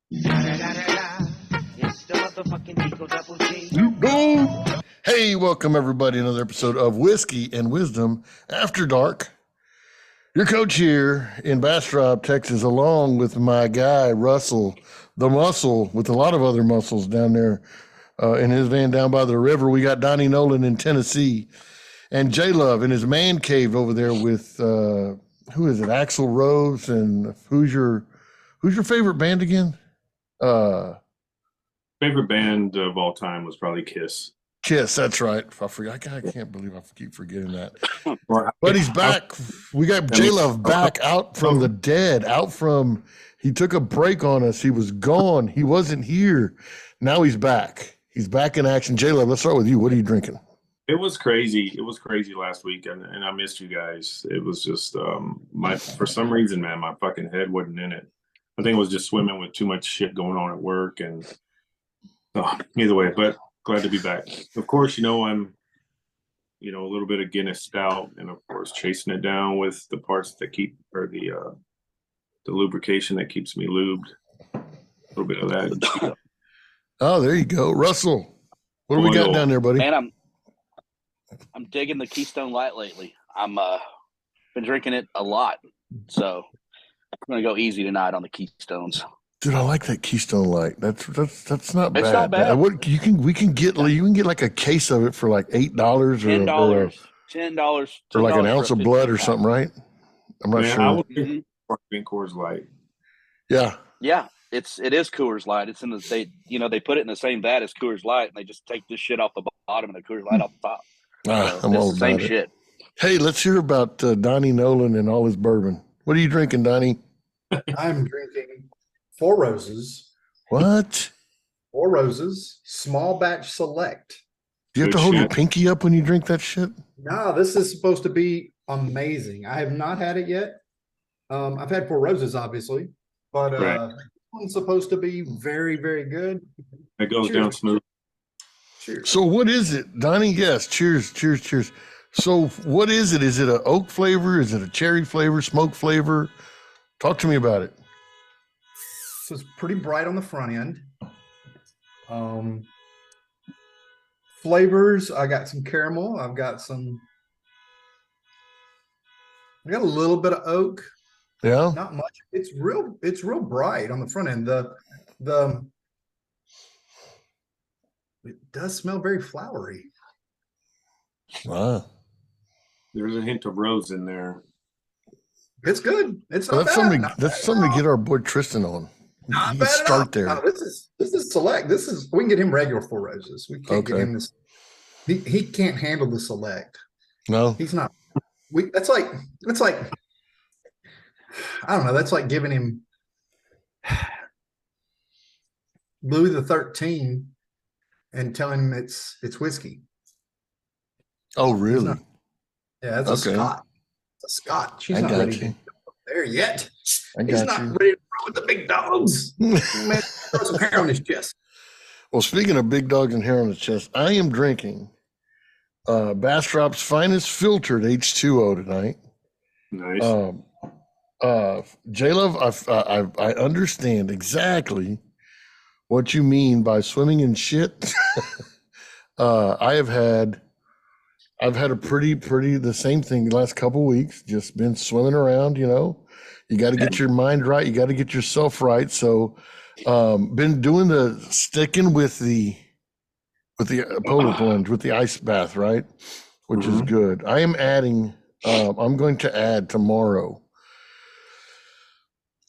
It's the motherfucking Eagle Double G. No. Hey, welcome everybody to another episode of Whiskey and Wisdom After Dark. Your coach here in Bastrop, Texas, along with my guy Russell, the muscle, with a lot of other muscles down there in his van down by the river. We got Donnie Nolan in Tennessee, and J Love in his man cave over there with who is it? Axl Rose, and who's your favorite band again? Favorite band of all time was probably Kiss. Kiss, that's right. I forgot. I can't believe I keep forgetting that. But he's back. We got J Love back out from the dead. He took a break on us. He was gone. He wasn't here. Now he's back. He's back in action. J Love, let's start with you. What are you drinking? It was crazy. It was crazy last week, and I missed you guys. It was just for some reason, man, my fucking head wasn't in it. I think it was just swimming with too much shit going on at work, and either way, but glad to be back. Of course, I'm a little bit of Guinness Stout, and of course chasing it down with the parts that keep, or the lubrication that keeps me lubed. A little bit of that. Oh, there you go. Russell, what do we got down there, buddy? Man, I'm digging the Keystone Light lately. I'm been drinking it a lot, so I'm gonna go easy tonight on the Keystones. Dude, I like that Keystone Light. That's not bad. It's not bad. You can get like a case of it for like $8 or $10 or like an ounce of blood or something, right? I'm not sure. I would drink Coors Light. Yeah. Yeah, it is Coors Light. It's in they put it in the same vat as Coors Light, and they just take this shit off the bottom and the Coors Light off the top. I'm all the same about it. shit. Hey, let's hear about Donnie Nolan and all his bourbon. What are you drinking, Donnie? I'm drinking Four Roses. What? Four Roses, small batch select. Do you have to hold your pinky up when you drink that shit? No, this is supposed to be amazing. I have not had it yet. I've had Four Roses, obviously, but right. This one's supposed to be very, very good. It goes down smooth. Cheers. So what is it, Donnie? Yes, cheers. So what is it? Is it an oak flavor? Is it a cherry flavor, smoke flavor? Talk to me about it. So it's pretty bright on the front end. Flavors, I got some caramel. I've got a little bit of oak. Yeah. Not much. It's real bright on the front end. It does smell very flowery. Wow. There's a hint of rose in there. It's good. It's Well, not bad. that's something to get our boy Tristan on. Not You bad can at start all. there. No, this is select. We can get him regular Four Roses. We can't get him this. He can't handle the select. No. He's not. That's like I don't know. That's like giving him Louis the 13th and telling him it's whiskey. Oh, really? Yeah, that's a Scot. It's a Scot. She's not ready to go there yet. He's not ready to run with the big dogs. Man, throw some hair on his chest. Well, speaking of big dogs and hair on his chest, I am drinking Bastrop's finest filtered H2O tonight. Nice. J-Love, I understand exactly what you mean by swimming in shit. I've had a pretty the same thing the last couple of weeks. Just been swimming around. You got to get your mind right. You got to get yourself right. So, been doing sticking with the polar plunge with the ice bath, right? Which is good. I am adding. I'm going to add tomorrow.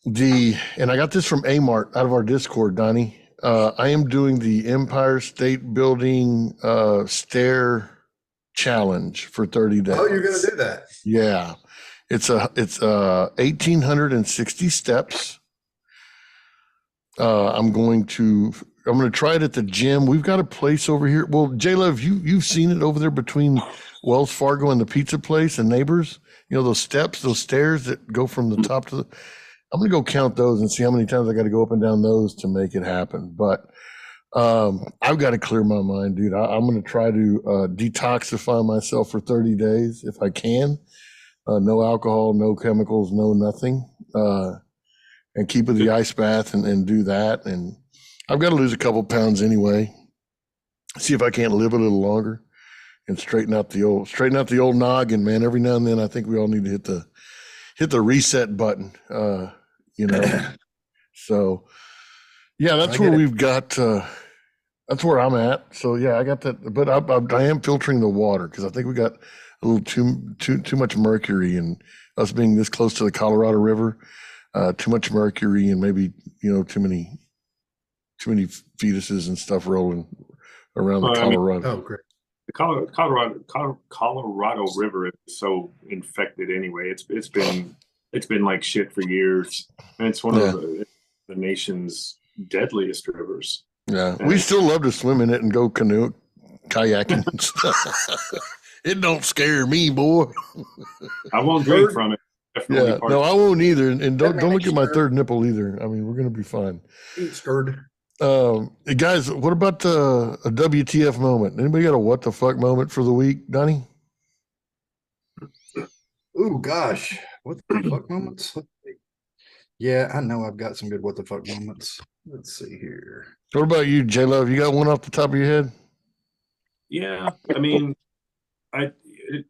And I got this from Amart out of our Discord, Donnie. I am doing the Empire State Building stair challenge for 30 days. Oh, you're going to do that? Yeah. It's 1,860 steps. I'm going to try it at the gym. We've got a place over here. Well, J-Love, you've seen it over there between Wells Fargo and the pizza place and Neighbors. Those steps, those stairs that go from the top to the. I'm going to go count those and see how many times I got to go up and down those to make it happen. But I've got to clear my mind, dude. I'm going to try to detoxify myself for 30 days if I can. No alcohol, no chemicals, no nothing. and keep with the ice bath and do that. And I've got to lose a couple pounds anyway. See if I can't live a little longer and straighten out the old noggin, man. Every now and then, I think we all need to hit the reset button. So yeah, that's where we've got. That's where I'm at. So yeah, I got that, but I am filtering the water because I think we got a little too much mercury, and us being this close to the Colorado River, too much mercury, and maybe too many fetuses and stuff rolling around the Colorado. Oh, great. The Colorado River is so infected anyway. It's been like shit for years, and it's one of the nation's deadliest rivers. Yeah, we still love to swim in it and go canoe, kayaking and stuff. It don't scare me, boy. I won't drink from it. Yeah, no, I won't either. And don't look at my third nipple either. I mean, we're gonna be fine. Scared. Guys, what about a WTF moment? Anybody got a what the fuck moment for the week, Donnie? Oh gosh, what the fuck moments? Yeah, I know I've got some good what the fuck moments. Let's see here. What about you, J Love? You got one off the top of your head? Yeah, I mean,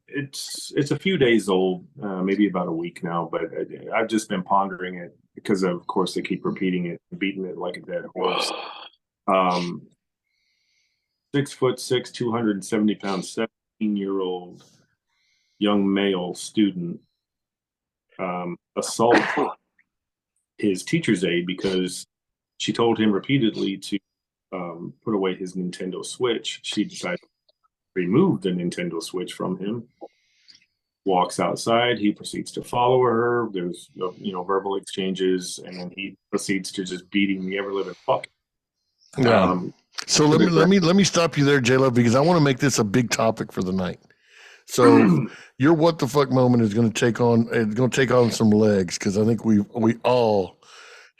it's a few days old, maybe about a week now, but I've just been pondering it because of course they keep repeating it, beating it like a dead horse. 6'6", 270 pounds, 17-year-old young male student assaulted his teacher's aide because she told him repeatedly to put away his Nintendo Switch. She decided to remove the Nintendo Switch from him. Walks outside. He proceeds to follow her. There's verbal exchanges, and then he proceeds to just beating the ever living fuck. Yeah. So let me stop you there, J Love, because I want to make this a big topic for the night. So your what the fuck moment is going to take on some legs, because I think we all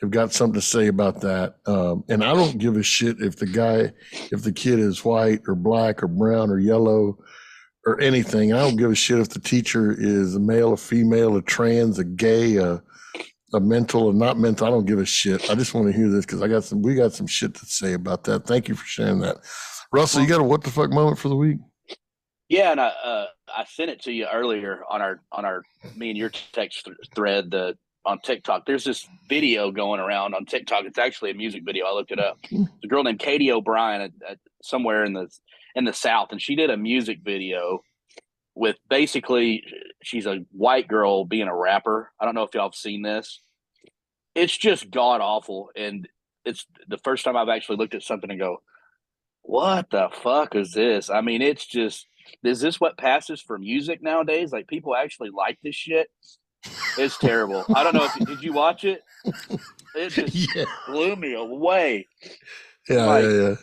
have got something to say about that. And I don't give a shit if the kid is white or black or brown or yellow or anything. I don't give a shit if the teacher is a male, a female, a trans, a gay, a mental or not mental. I don't give a shit. I just want to hear this because we got some shit to say about that. Thank you for sharing that. Russell, you got a what the fuck moment for the week? Yeah, and I sent it to you earlier on our me and your text thread on TikTok. There's this video going around on TikTok. It's actually a music video. I looked it up. It's a girl named Katie O'Brien somewhere in the South, and she did a music video with basically she's a white girl being a rapper. I don't know if y'all have seen this. It's just god awful, and it's the first time I've actually looked at something and go, "What the fuck is this?" I mean, it's just. Is this what passes for music nowadays? Like, people actually like this shit? It's terrible. I don't know did you watch it? It just blew me away. Yeah.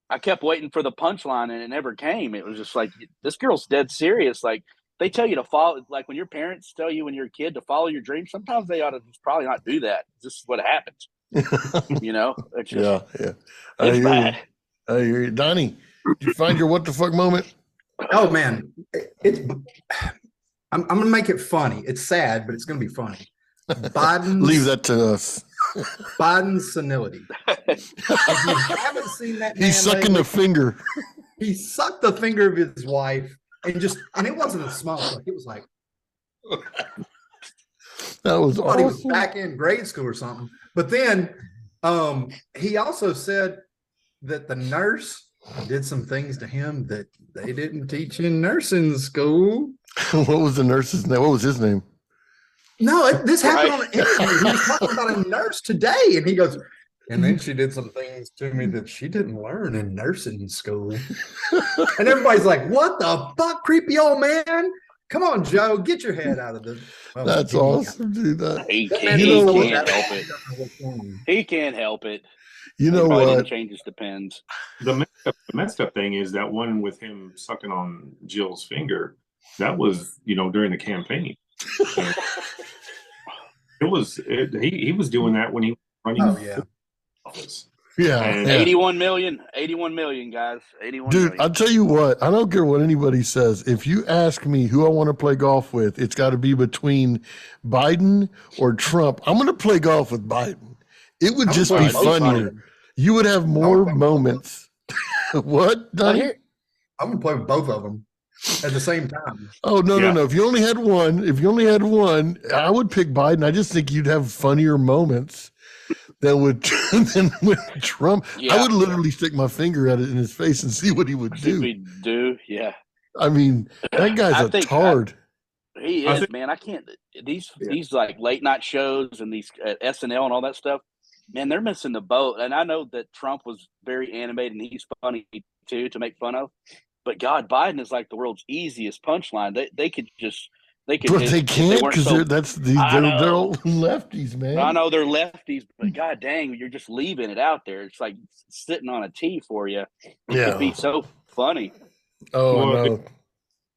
I kept waiting for the punchline and it never came. It was just like, this girl's dead serious. Like, they tell you to follow, like when your parents tell you when you're a kid to follow your dreams, sometimes they ought to just probably not do that. This is what happens. It's just, it's bad. I hear you. Donnie, did you find your what the fuck moment? Oh man, I'm gonna make it funny. It's sad, but it's gonna be funny. Leave that to us. Biden's senility. If you haven't seen that, he's sucking the finger. He sucked the finger of his wife, and it wasn't a small suck. It was like that was awesome. He was back in grade school or something. But then he also said that the nurse did some things to him that they didn't teach in nursing school. What was the nurse's name? What was his name? No, this happened on an interview. He was talking about a nurse today, and he goes, and then she did some things to me that she didn't learn in nursing school. And everybody's like, what the fuck, creepy old man? Come on, Joe, get your head out of the... Well, that's awesome, dude. He can't help it. He can't help it. You know what? Changes depends. The messed up thing is that one with him sucking on Jill's finger. That was, during the campaign. He was doing that when he was running office. Yeah, And yeah. 81 million, 81 million, guys. 81 Dude, million. I'll tell you what, I don't care what anybody says. If you ask me who I want to play golf with, it's got to be between Biden or Trump. I'm going to play golf with Biden. It would I would just play be it'd be both of funnier. them. You would have I more would play, moments. What, But Donnie? here, I'm gonna play with both of them at the same time. Oh, no, no, Yeah. no. If you only had one, I would pick Biden. I just think you'd have funnier moments than with, than with Trump. I yeah, would literally stick my finger at it in his face and see what he would see if do. we do. Yeah, I mean, that guy's I a think tard. he I is, think- man. I can't. These Yeah. like late night shows and these SNL and all that stuff. Man, they're missing the boat. And I know that Trump was very animated and he's funny too to make fun of. But God, Biden is like the world's easiest punchline. They could But they if can't weren't because so. I they're know. all lefties, man. I know they're lefties, but God dang, you're just leaving it out there. It's like sitting on a tee for you. It could be so funny. Oh Well, no.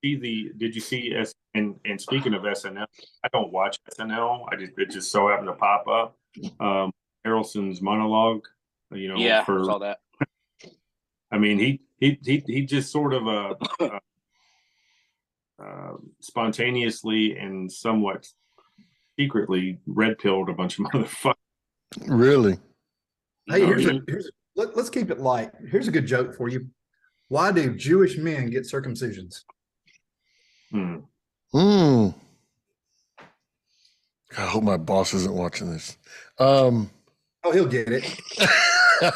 did you see and speaking of SNL, I don't watch SNL. It just so happened to pop up. Harrelson's monologue, Yeah, I saw that. I mean, he just sort of spontaneously and somewhat secretly red pilled a bunch of motherfuckers. Really? Hey, No, let's keep it light. Here's a good joke for you. Why do Jewish men get circumcisions? I hope my boss isn't watching this. Oh, he'll get it.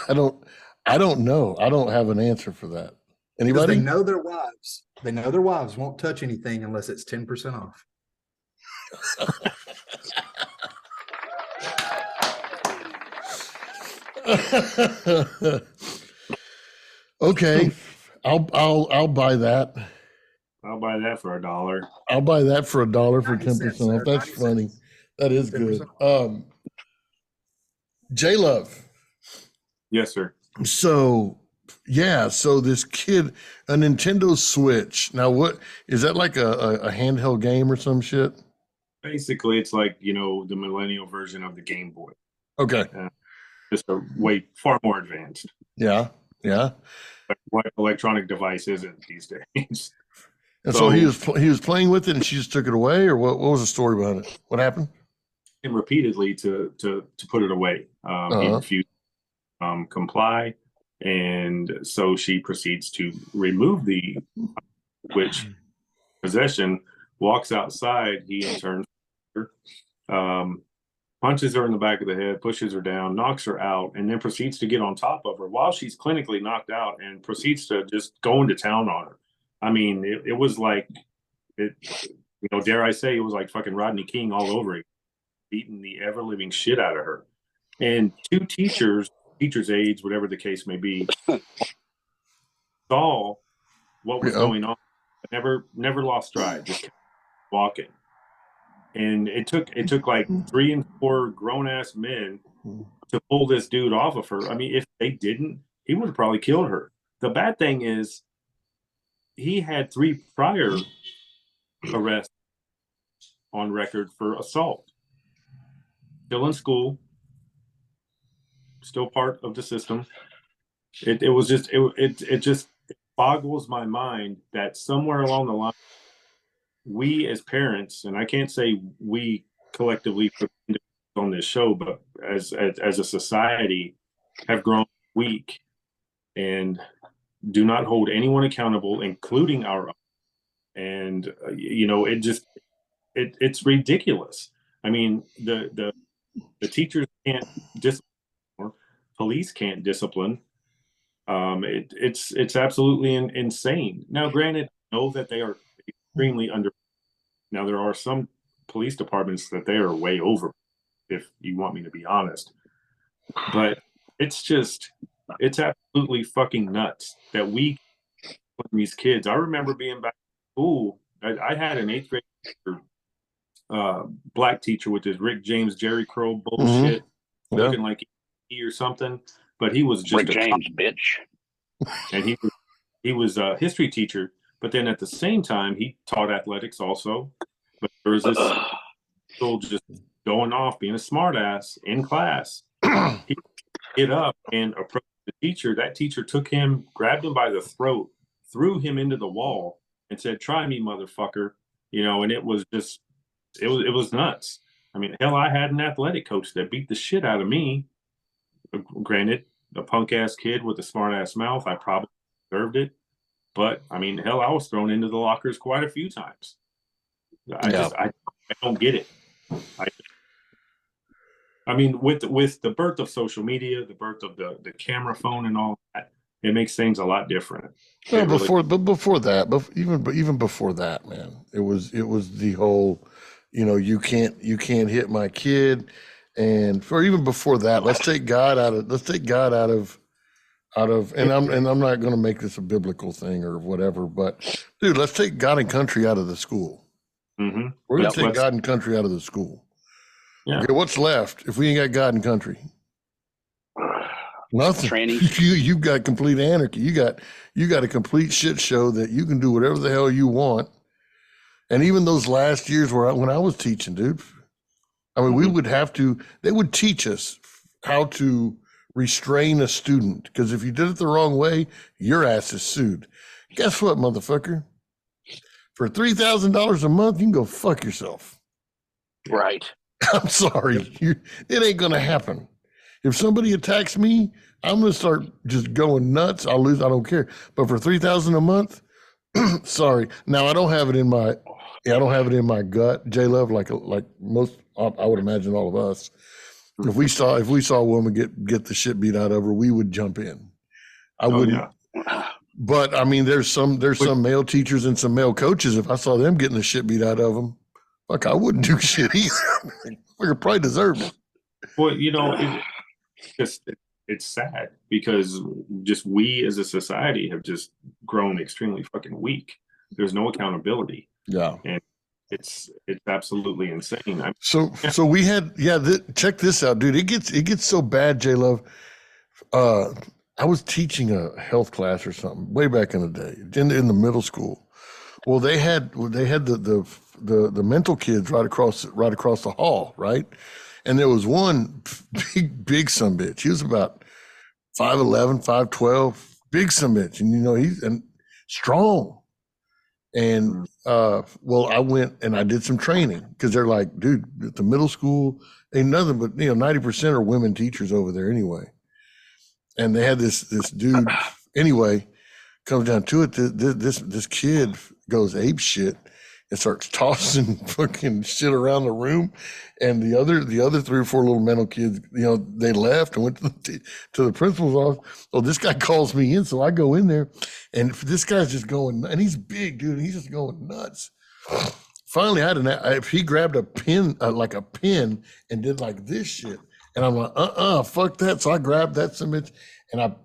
I don't know. I don't have an answer for that. Because they Anybody? know their wives. They know their wives won't touch anything unless it's 10% off. Okay. I'll buy that. I'll buy that for $1. I'll buy that for $1 for 90 10% cents, off. sir, That's 90 funny. cents. That is good. 10% J Love. Yes, sir. So this kid, a Nintendo Switch. Now, what is that, like a handheld game or some shit? Basically, it's like the millennial version of the Game Boy, Okay. just a way far more advanced. Yeah. Like what electronic device isn't these days? And so he was playing with it, and she just took it away, or what? What was the story behind it? What happened? Him repeatedly to put it away. He refused to comply, and so she proceeds to remove the Switch possession. Walks outside. He in turn punches her in the back of the head, pushes her down, knocks her out, and then proceeds to get on top of her while she's clinically knocked out, and proceeds to just go into town on her. I mean, it was like dare I say, it was like fucking Rodney King all over again, beating the ever living shit out of her. And two teachers aides, whatever the case may be, saw what was going on. Never lost stride, just kept walking. And it took like 3 and 4 grown ass men to pull this dude off of her. I mean, if they didn't, he would have probably killed her. The bad thing is, he had 3 prior arrests on record for assault. Still in school, still part of the system. It just boggles my mind that somewhere along the line, we as parents, and I can't say we collectively on this show, but as a society, have grown weak and do not hold anyone accountable, including our own. And it's ridiculous. I mean, the teachers can't discipline, police can't discipline. It's absolutely insane. Now, granted, I know that they are extremely under. Now, there are some police departments that they are way over, if you want me to be honest. But it's absolutely fucking nuts that we these kids. I remember being back in school. I had an 8th grade teacher, black teacher with this Rick James, Jerry Crow bullshit, looking like he or something. But he was just Rick James, bitch. And he was a history teacher, but then at the same time he taught athletics also. But there was this still just going off, being a smart ass in class. get up and approach the teacher. That teacher took him, grabbed him by the throat, threw him into the wall, and said, "Try me, motherfucker." And it was just, it was nuts. I mean, hell, I had an athletic coach that beat the shit out of me. Granted, a punk ass kid with a smart ass mouth, I probably deserved it. But I mean, hell, I was thrown into the lockers quite a few times. I don't get it. I mean, with the birth of social media, the birth of the camera phone and all that, it makes things a lot different. No, before that, even before that, man, it was the whole, you can't hit my kid, and for even before that, let's take God out of, and I'm not going to make this a biblical thing or whatever, but dude, let's take God and country out of the school. Mm-hmm. We're going to take God and country out of the school. Yeah. Okay, what's left if we ain't got God and country? Nothing. Training. You've got complete anarchy. You got a complete shit show that you can do whatever the hell you want. And even those last years when I was teaching, dude, I mean, they would teach us how to restrain a student, because if you did it the wrong way, your ass is sued. Guess what, motherfucker? For $3,000 a month, you can go fuck yourself. Right. I'm sorry. It ain't going to happen. If somebody attacks me, I'm going to start just going nuts. I'll lose. I don't care. But for $3,000 a month, sorry. Now I don't have it in my gut, J Love, like most, I would imagine all of us. If we saw a woman get the shit beat out of her, we would jump in. I wouldn't. Yeah. But I mean, there's some male teachers and some male coaches. If I saw them getting the shit beat out of them, fuck, I wouldn't do shit either. We could probably deserve it. Well, it's sad because just we as a society have just grown extremely fucking weak. There's no accountability. Yeah. And it's absolutely insane. So we had, check this out, dude. It gets so bad, J Love. I was teaching a health class or something way back in the day in the middle school. Well, they had the mental kids right across the hall, right? And there was one big sumbitch. He was about 5'11", 5'12", big sumbitch, and he's strong. And well, I went and I did some training because they're like, dude, at the middle school ain't nothing but 90% are women teachers over there anyway. And they had this dude anyway. Comes down to it, this kid goes ape shit and starts tossing fucking shit around the room, and the other 3 or 4 little mental kids, they left and went to the principal's office. Well, this guy calls me in, so I go in there, and this guy's just going, and he's big, dude, and he's just going nuts. Finally, if he grabbed a pin, like a pin, and did like this shit, and I'm like, fuck that. So I grabbed that cement, and I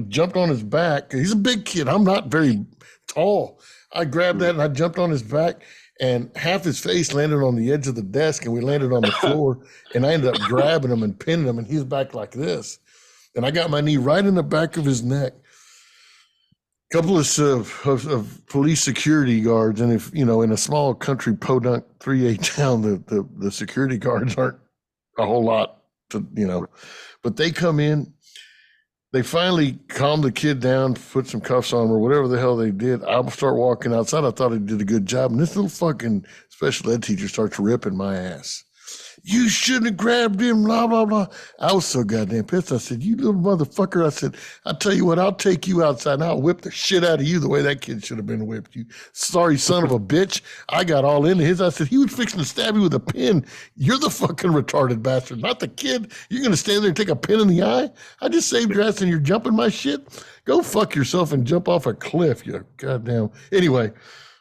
jumped on his back. He's a big kid. I'm not very tall. I grabbed that and I jumped on his back, and half his face landed on the edge of the desk, and we landed on the floor, and I ended up grabbing him and pinning him, and he's back like this. And I got my knee right in the back of his neck. A couple of police security guards, and if in a small country podunk 3A town, the security guards aren't a whole lot but they come in. They finally calmed the kid down, put some cuffs on him or whatever the hell they did. I start walking outside. I thought he did a good job. And this little fucking special ed teacher starts ripping my ass. You shouldn't have grabbed him, blah, blah, blah. I was so goddamn pissed. I said, you little motherfucker. I said, I'll tell you what, I'll take you outside and I'll whip the shit out of you the way that kid should have been whipped. You sorry son of a bitch. I got all into his. I said, he was fixing to stab you with a pin. You're the fucking retarded bastard, not the kid. You're going to stand there and take a pin in the eye? I just saved your ass and you're jumping my shit? Go fuck yourself and jump off a cliff, you goddamn. Anyway.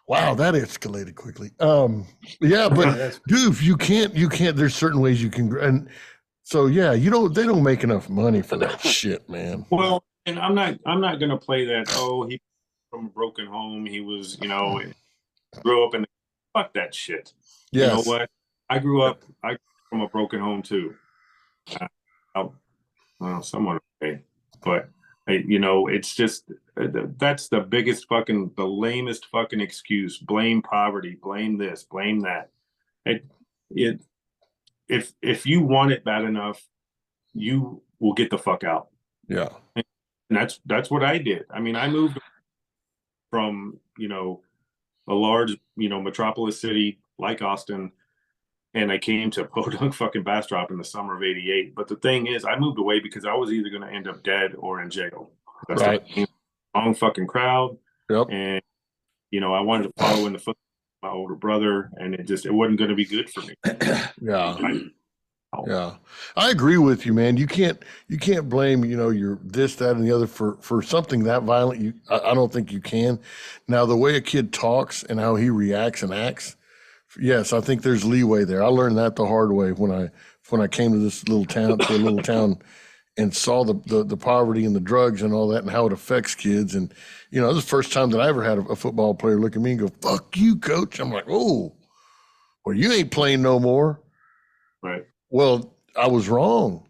Wow, that escalated quickly. Yeah, but dude, you can't. There's certain ways you can, and so yeah, they don't make enough money for that shit, man. Well, and I'm not gonna play that. Oh, he from a broken home. He was, grew up in. Fuck that shit. Yes. You know what? I grew up from a broken home too. Well, somewhat okay, but. It's just that's the biggest the lamest fucking excuse. Blame poverty, blame this, blame that. If you want it bad enough, you will get the fuck out. Yeah. And that's what I did. I mean, I moved from, a large, metropolis city like Austin, and I came to Podunk fucking Bastrop in the summer of '88. But the thing is, I moved away because I was either going to end up dead or in jail. That's Right. the wrong fucking crowd. Yep. And, I wanted to follow in the footsteps of my older brother, and it wasn't going to be good for me. Yeah. Yeah. I agree with you, man. You can't blame, your this, that, and the other for something that violent. I don't think you can. Now, the way a kid talks and how he reacts and acts, yes, I think there's leeway there. I learned that the hard way when I came to this little town, and saw the poverty and the drugs and all that and how it affects kids. And, this is the first time that I ever had a football player look at me and go, "Fuck you, coach." I'm like, "Oh, well, you ain't playing no more." Right. Well, I was wrong.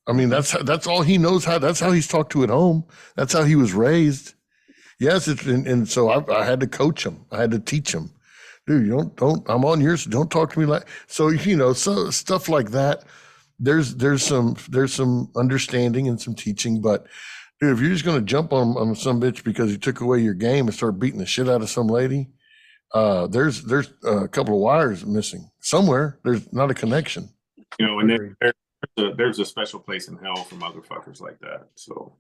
I mean, that's all he knows how. That's how he's talked to at home. That's how he was raised. Yes, and so I had to coach him. I had to teach him, dude. You don't. I'm on yours. So don't talk to me like. So so stuff like that. There's some understanding and some teaching, but dude, if you're just gonna jump on some bitch because he took away your game and start beating the shit out of some lady, there's a couple of wires missing somewhere. There's not a connection. And there's a special place in hell for motherfuckers like that. So,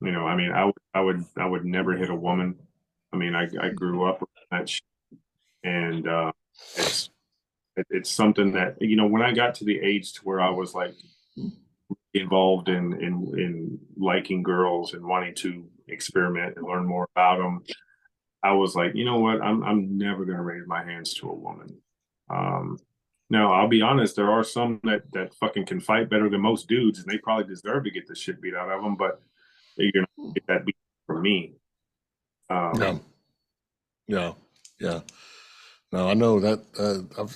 I mean, I would never hit a woman. I mean, I grew up with that shit, and it's something that when I got to the age to where I was like involved in liking girls and wanting to experiment and learn more about them, I was like, you know what, I'm never gonna raise my hands to a woman. Now, I'll be honest, there are some that fucking can fight better than most dudes, and they probably deserve to get the shit beat out of them, but you're not gonna get that beat from me. Yeah. No, I know that.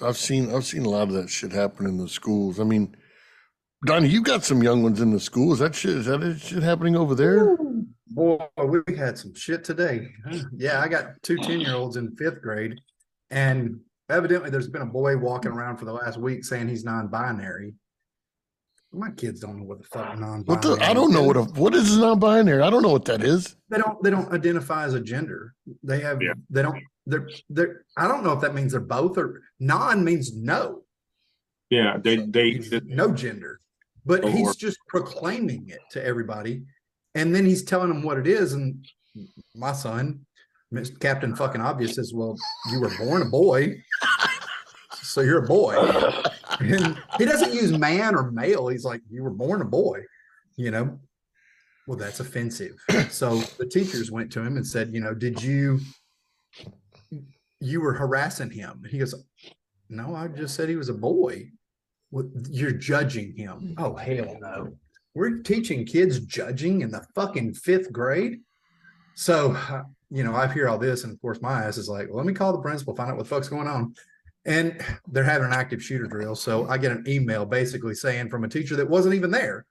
I've seen a lot of that shit happen in the schools. I mean, Donnie, you got some young ones in the school. Is that shit happening over there? Boy, we had some shit today. Yeah, I got 2 10-year-olds in 5th grade, and evidently there's been a boy walking around for the last week saying he's non-binary. My kids don't know what the fuck non-binary I don't know what is non-binary. I don't know what that is. They don't identify as a gender. They have they don't they're I don't know if that means they're both, or non means no. Yeah, they no gender. But he's just proclaiming it to everybody, and then he's telling them what it is. And my son, Mr. Captain Fucking Obvious, says, "Well, you were born a boy, so you're a boy." And he doesn't use man or male. He's like, "You were born a boy," Well, that's offensive. So the teachers went to him and said, "Did you were harassing him?" He goes, "No, I just said he was a boy." Well, you're judging him. Oh, hell no. We're teaching kids judging in the fucking 5th grade. So, I hear all this, and of course my ass is like, well, let me call the principal, find out what the fuck's going on. And they're having an active shooter drill. So I get an email basically saying from a teacher that wasn't even there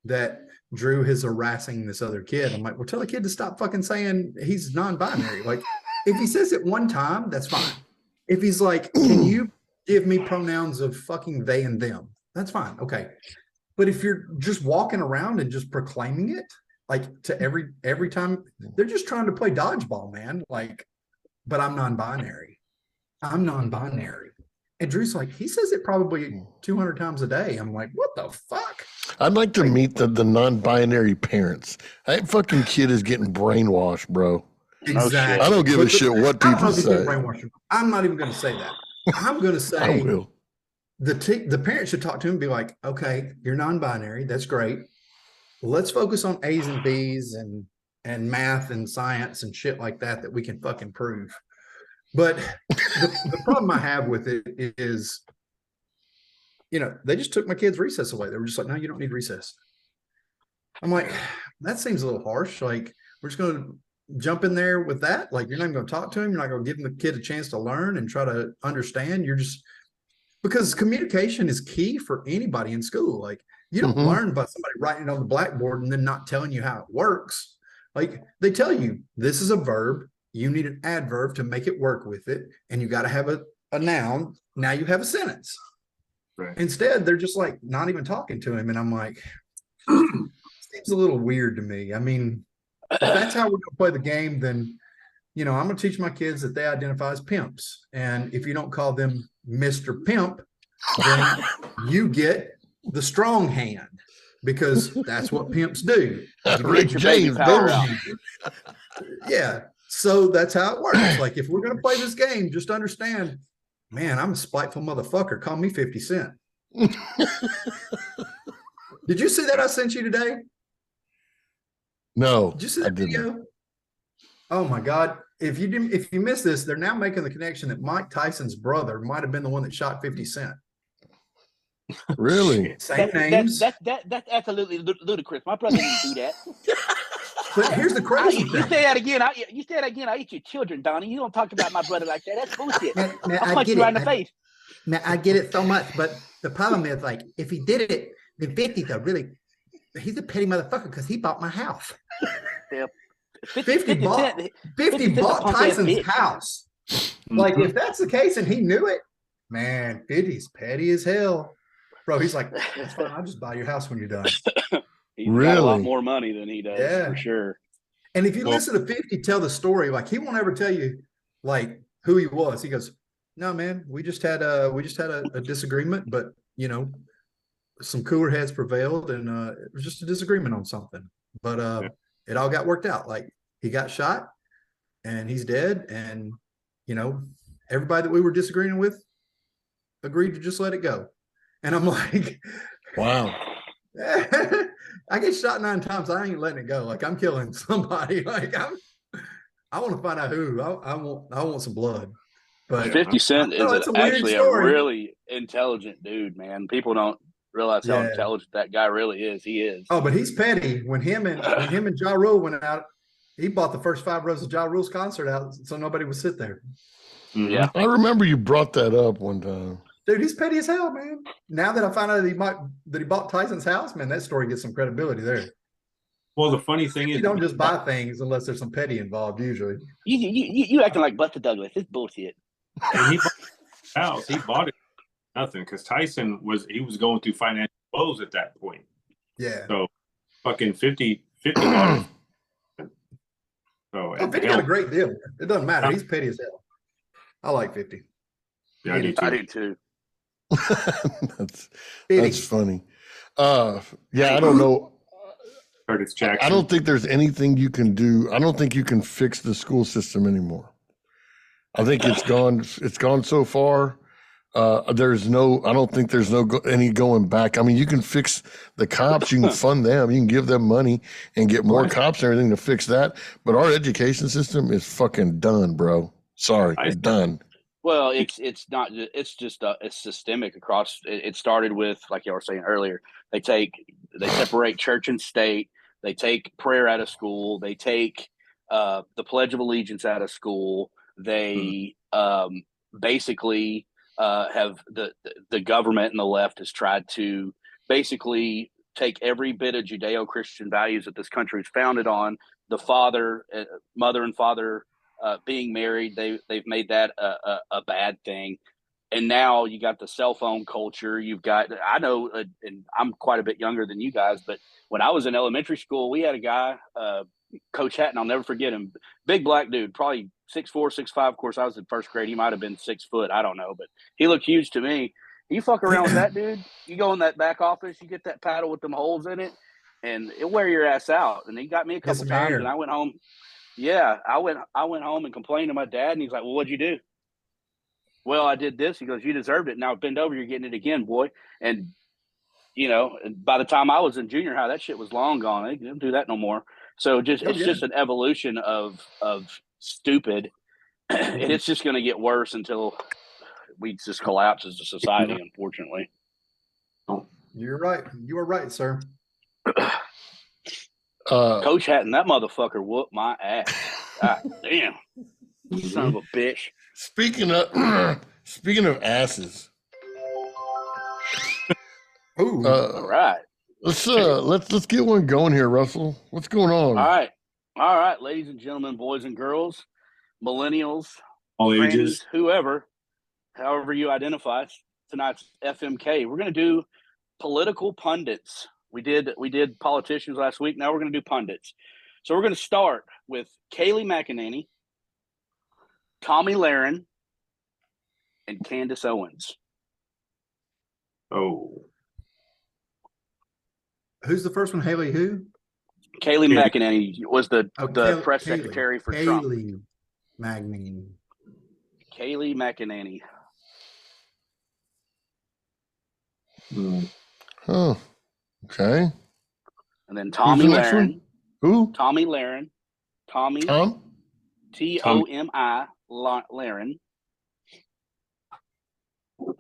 that Drew is harassing this other kid. I'm like, well, tell the kid to stop fucking saying he's non-binary. Like, if he says it one time, that's fine. If he's like, can you give me pronouns of fucking they and them, that's fine. Okay. But if you're just walking around and just proclaiming it, like to every time, they're just trying to play dodgeball, man. Like, but I'm non-binary. I'm non-binary. And Drew's like, he says it probably 200 times a day. I'm like, what the fuck? I'd like to meet the non-binary parents. That fucking kid is getting brainwashed, bro. Exactly. I don't give a shit what people say. I'm not even going to say that. I'm going to say I will. The parents should talk to him and be like, okay, you're non-binary. That's great. Let's focus on A's and B's and math and science and shit like that we can fucking prove. But the problem I have with it is, they just took my kids' recess away. They were just like, no, you don't need recess. I'm like, that seems a little harsh. Like, we're just going to jump in there with that. Like, you're not going to talk to him. You're not going to give the kid a chance to learn and try to understand. You're just, because communication is key for anybody in school. Like, you don't learn by somebody writing it on the blackboard and then not telling you how it works. Like, they tell you, this is a verb. You need an adverb to make it work with it. And you got to have a noun. Now you have a sentence. Right. Instead, they're just like not even talking to him. And I'm like, seems a little weird to me. I mean, if that's how we're going to play the game, then, I'm going to teach my kids that they identify as pimps. And if you don't call them Mr. Pimp, then you get the strong hand because that's what pimps do. Rick your baby James, power baby. out. Yeah. So that's how it works. Like, if we're going to play this game, just understand, man, I'm a spiteful motherfucker. Call me 50 Cent. Did you see that I sent you today? No, Did you see I that didn't. video? Oh my God. If you missed this, they're now making the connection that Mike Tyson's brother might have been the one that shot 50 Cent. Really? Same names. That's absolutely ludicrous. My brother didn't do that. But here's the crazy You thing. say that again. You say that again. I eat your children, Donnie. You don't talk about my brother like that. That's bullshit. Man, I'll I punch get you right it. in the face. Man, I get it so much, but the problem is, like, if he did it, then 50's he's a petty motherfucker because he bought my house. Yeah. 50 bought 50 bought Tyson's house. Like, if that's the case and he knew it, man, 50's petty as hell. Bro, he's like, that's fine. I'll just buy your house when you're done. He's got a lot Really? more money than he does, Yeah. for sure. And if you listen to 50 tell the story, like, he won't ever tell you like who he was. He goes, no, man, we just had a disagreement, but some cooler heads prevailed, and it was just a disagreement on something. But it all got worked out. Like, he got shot and he's dead, and everybody that we were disagreeing with agreed to just let it go. And I'm like, Wow. I get shot 9 times. I ain't letting it go. Like, I'm killing somebody. Like, I want to find out who. I want some blood. But 50 Cent is it's a weird actually a story. really intelligent dude, man. People don't realize how Yeah. intelligent that guy really is. He is. Oh, but he's petty. When him and Ja Rule went out, he bought the first 5 rows of Ja Rule's concert out so nobody would sit there. Yeah. I remember you brought that up one time. Dude, he's petty as hell, man. Now that I found out that he bought Tyson's house, man, that story gets some credibility there. Well, the funny thing is, You don't just buy things unless there's some petty involved, usually. You acting like Buster Douglas. It's bullshit. when he bought the house, he bought it for nothing because Tyson was going through financial woes at that point. Yeah. So fucking 50 bought it. So 50 got a great deal. It doesn't matter. He's petty as hell. I like 50. Yeah, I do too. I do too. that's funny. Yeah, I don't know. Curtis Jackson. I don't think there's anything you can do. I don't think you can fix the school system anymore. I think it's gone so far. I don't think there's any going back. I mean, you can fix the cops, you can fund them, you can give them money and get more cops and everything to fix that. But our education system is fucking done, bro. Sorry, it's done. Well, it's not. It's just it's systemic across. It started with, like you were saying earlier. They separate church and state. They take prayer out of school. They take the Pledge of Allegiance out of school. They basically have the government and the left has tried to basically take every bit of Judeo-Christian values that this country is founded on. The mother and father being married, they've made that a bad thing. And now you got the cell phone culture. You've got, I know, and I'm quite a bit younger than you guys, but when I was in elementary school, we had a guy, Coach Hatton, I'll never forget him. Big black dude, probably 6'4", 6'5". Of course, I was in first grade. He might have been 6 foot. I don't know, but he looked huge to me. You fuck around with that dude, you go in that back office, you get that paddle with them holes in it, and it'll wear your ass out. And he got me a couple times, and I went home. Yeah, I went home and complained to my dad, and he's like, "Well, what'd you do?" "Well, I did this." He goes, "You deserved it. Now bend over, you're getting it again, boy." And by the time I was in junior high, that shit was long gone. They don't do that no more. So it's just an evolution of stupid, and it's just going to get worse until we just collapse as a society, unfortunately. You're right. You are right, sir. Coach Hatton, that motherfucker whooped my ass. God damn. Son of a bitch. Speaking of asses. Ooh. All right. Let's get one going here, Russell. What's going on? All right, ladies and gentlemen, boys and girls, millennials, all grannies, ages. whoever, however you identify. tonight's FMK. We're going to do political pundits. We did politicians last week. Now we're going to do pundits. So we're going to start with Kayleigh McEnany, Tommy Lahren, and Candace Owens. Oh, Who's the first one? Haley who? Kayleigh McEnany was the press Kayleigh. secretary for Trump. Kayleigh McEnany. Kayleigh McEnany. Oh, okay. And then Who's Tommy the next Lahren. one? Who? Tommy Lahren. Tommy. Tom? Tomi Lahren.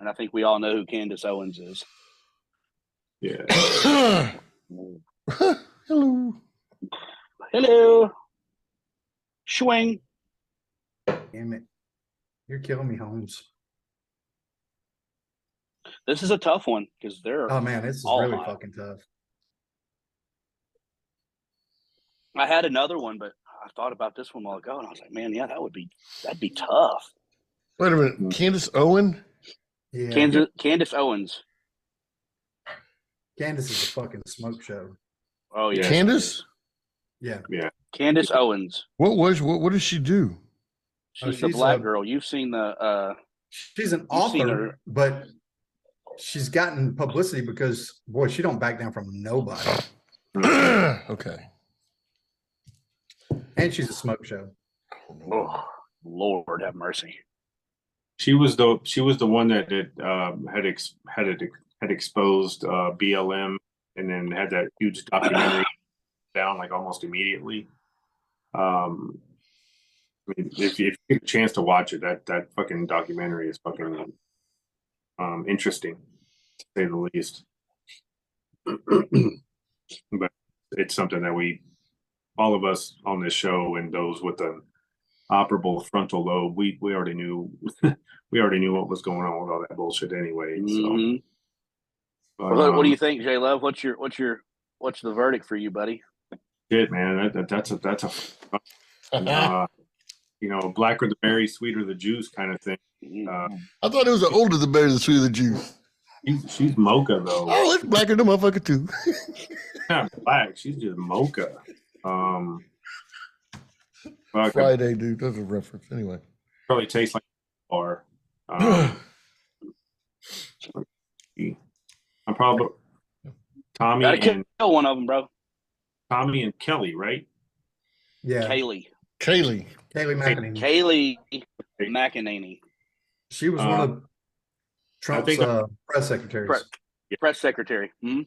And I think we all know who Candace Owens is. yeah. Hello. Hello. Swing. Damn it. You're killing me, Holmes. This is a tough one because they're. Oh man, this is all really hot. fucking tough. I had another one, but I thought about this one a while ago, and I was like, man, yeah, that'd be tough. Wait a minute. Candace Owen? Yeah. Candace Owens. Candace is a fucking smoke show. Oh yeah, Candace? Yeah. Candace Owens. What does she do? She's the she's black a- girl. You've seen the. She's an You've seen author, her. but she's gotten publicity because boy, she don't back down from nobody. Okay. And she's a smoke show. Oh, Lord have mercy. She was the one that had exposed BLM, and then had that huge documentary down like almost immediately. I mean, if you get a chance to watch it, that fucking documentary is fucking interesting, to say the least. But it's something that all of us on this show and those with an operable frontal lobe, we already knew we already knew what was going on with all that bullshit anyway. Mm-hmm. So, What do you think, J Love? What's the verdict for you, buddy? shit, man, that's a blacker the berry, sweeter the juice kind of thing. I thought it was the older the better, the sweeter the juice. She's mocha though. Oh, it's blacker than motherfucker too. Not black. She's just mocha. Fuck, Friday, dude. That's a reference. Anyway. probably tastes like a bar. I'm probably Tommy Gotta and kill one of them, bro. Tommy and Kelly, right? Yeah. Kayleigh Kayleigh. Kayleigh McEnany. McEnany. She was one of Trump's think press secretaries. Press secretary. Hmm?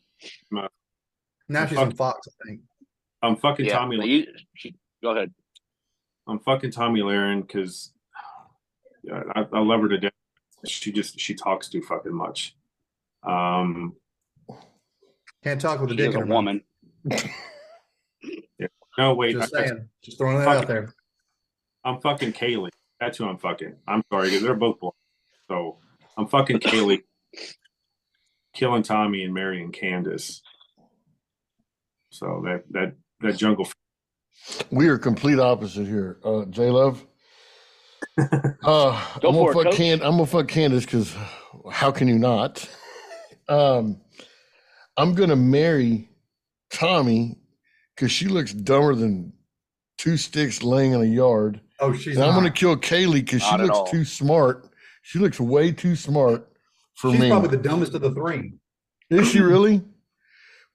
Now she's on Fox, I think. I'm fucking Yeah. Tommy. Go ahead. I'm fucking Tommy Lahren because I love her to death. She talks too fucking much. Can't talk with a She dick is in a her mouth. woman. No, wait. Just saying. Just throwing that out there. I'm fucking Kayleigh. That's who I'm fucking. I'm sorry, because they're both black. So I'm fucking Kayleigh, killing Tommy and marrying Candace. So that jungle. We are complete opposite here. J Love. I'm gonna fuck Candace because how can you not? I'm gonna marry Tommy because she looks dumber than two sticks laying in a yard. Oh, she's And I'm not. gonna kill Kayleigh because she Not at all. looks too smart. She looks way too smart for She's me. probably the dumbest of the three. Is she really?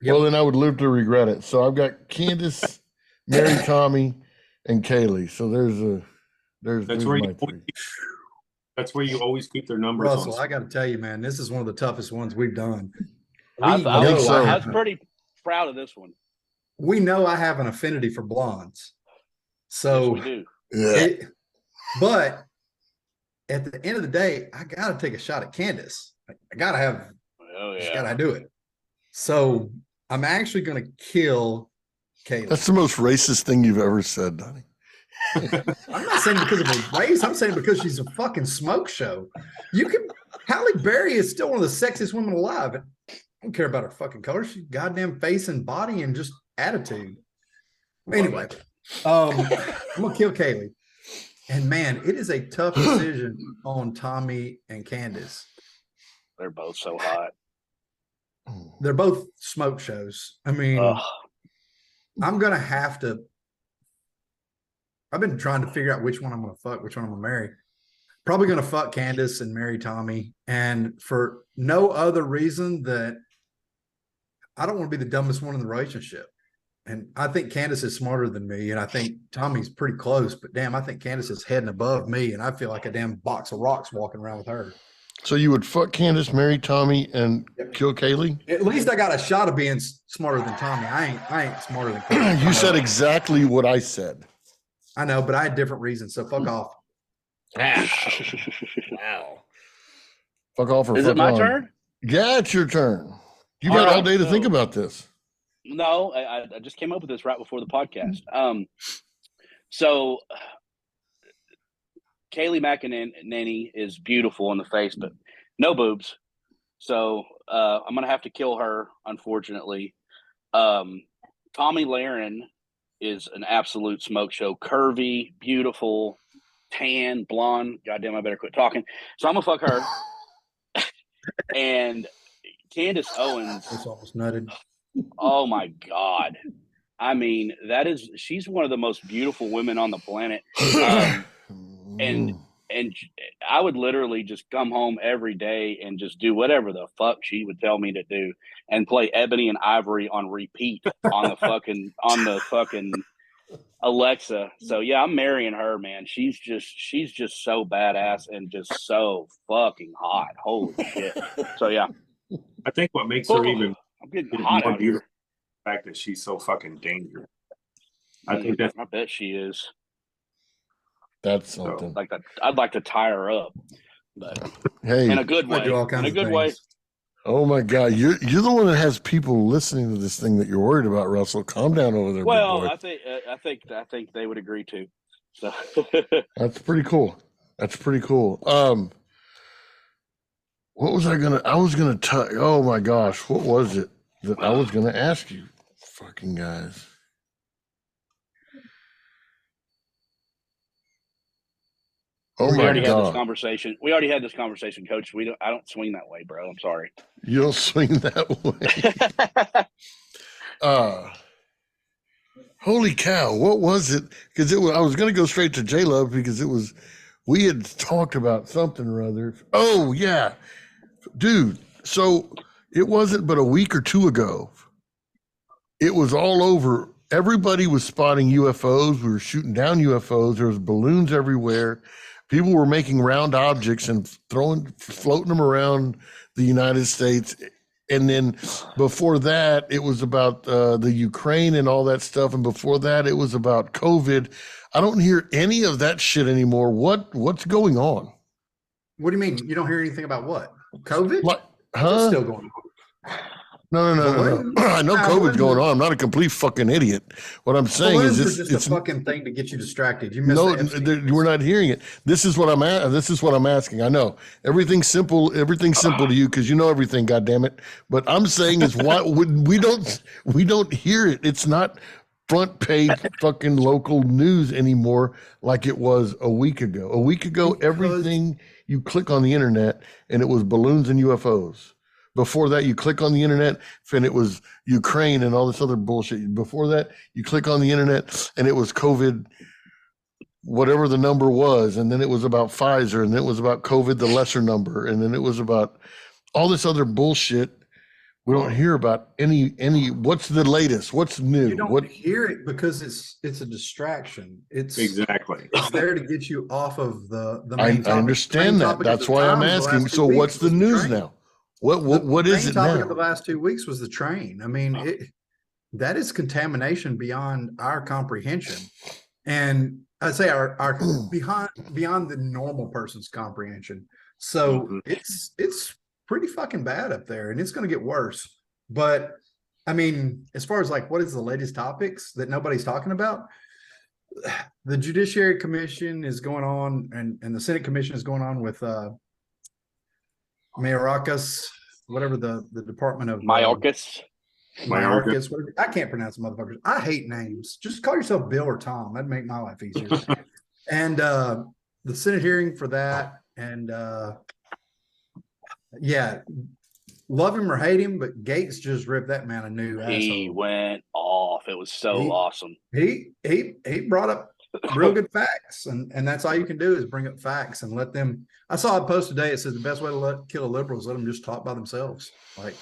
Yep. Well, then I would live to regret it. So I've got Candace, Mary, Tommy, and Kayleigh. So there's my three. That's where you always keep their numbers. Russell, on. I got to tell you, man, this is one of the toughest ones we've done. I think so. was pretty proud of this one. We know I have an affinity for blondes. Yes, So, we do. Yeah. but at the end of the day, I got to take a shot at Candace. I got to have, Oh just yeah. got to do it. So I'm actually going to kill Kayleigh. That's the most racist thing you've ever said, Donnie. I'm not saying because of her race. I'm saying because she's a fucking smoke show. Halle Berry is still one of the sexiest women alive. I don't care about her fucking color. She's goddamn face and body and just attitude. Anyway, I'm gonna kill Kayleigh. And man, it is a tough decision on Tommy and Candace. They're both so hot. They're both smoke shows. I mean, Ugh. I'm gonna have to. I've been trying to figure out which one I'm gonna fuck, which one I'm gonna marry. Probably gonna fuck Candace and marry Tommy, and for no other reason that I don't want to be the dumbest one in the relationship. And I think Candace is smarter than me, and I think Tommy's pretty close. But damn, I think Candace is heading above me, and I feel like a damn box of rocks walking around with her. So you would fuck Candace, marry Tommy, and Yep. kill Kaylee? At least I got a shot of being smarter than Tommy. I ain't smarter than Candace. You said exactly what I said. I know, but I had different reasons. So fuck off. Wow. Fuck off or Is fuck it my on. turn? Yeah, it's your turn. You All got all right, day to so- think about this. No, I just came up with this right before the podcast. So Kaylee McEnany is beautiful in the face, but no boobs. So I'm gonna have to kill her, unfortunately. Tommy Lahren is an absolute smoke show. Curvy, beautiful, tan, blonde. Goddamn, I better quit talking. So I'm gonna fuck her. And Candace Owens. It's almost nutted. Oh my God. I mean, she's one of the most beautiful women on the planet. And I would literally just come home every day and just do whatever the fuck she would tell me to do and play Ebony and Ivory on repeat on the fucking Alexa. So yeah, I'm marrying her, man. She's just so badass and just so fucking hot. Holy shit. So yeah. I think what makes her even I'm getting hot more out beautiful here. is the fact that she's so fucking dangerous. I think that's I bet she is. That's something. Like that, I'd like to tie her up, but Hey, in a good I way. do all In kinds a of good way. things. oh my God, you're the one that has people listening to this thing that you're worried about, Russell. Calm down over there, Well, big boy. I think they would agree too. So That's pretty cool. That's pretty cool. What was I was gonna tell? Oh my gosh, what was it that I was gonna ask you, fucking guys? Oh we my already had this God, conversation. We already had this conversation, Coach. I don't swing that way, bro. I'm sorry. you don't swing that way. Holy cow, what was it? Because I was gonna go straight to J Love because we had talked about something or other. Oh yeah, dude. So it wasn't but a week or two ago. It was all over. Everybody was spotting UFOs. We were shooting down UFOs. There was balloons everywhere. People were making round objects and floating them around the United States. And then before that, it was about the Ukraine and all that stuff. And before that, it was about COVID. I don't hear any of that shit anymore. What's going on? What do you mean? You don't hear anything about what? COVID? Like, It's huh? still going on. No. Balloons? I know Nah, COVID's balloons going are- on. I'm not a complete fucking idiot. What I'm saying Balloons is are just it's a fucking thing to get you distracted. You missed no, the Epstein we're not hearing it. This is what I'm at. This is what I'm asking. I know everything's simple. Everything's simple to you because you know everything. God damn it! But I'm saying is why we don't hear it. It's not front page fucking local news anymore like it was a week ago. A week ago, Because- everything you click on the internet and it was balloons and UFOs. Before that, you click on the internet and it was Ukraine and all this other bullshit. Before that, you click on the internet and it was COVID, whatever the number was. And then it was about Pfizer and then it was about COVID, the lesser number. And then it was about all this other bullshit. We don't hear about any, what's the latest? What's new? You don't What? hear it because it's a distraction. It's exactly. It's there to get you off of the I main topic. understand Main that. topic of That's the why I'm Times the last asking. 2 So weeks what's the was news train. now? What is main it topic now? of the last 2 weeks was the train. I mean, that is contamination beyond our comprehension, and I say our beyond the normal person's comprehension. So it's pretty fucking bad up there, and it's going to get worse. But I mean, as far as like what is the latest topics that nobody's talking about, the Judiciary Commission is going on, and the Senate Commission is going on with Mayorkas, whatever the Department of Mayorkas. Mayorkas. Whatever. I can't pronounce the motherfuckers. I hate names. Just call yourself Bill or Tom. That'd make my life easier. And the Senate hearing for that, and Yeah, love him or hate him, but Gates just ripped that man a new He asshole. went off. It was so He- awesome. He brought up real good facts, and that's all you can do is bring up facts and let them. I saw a post today. It says the best way to kill a liberal is let them just talk by themselves. Like,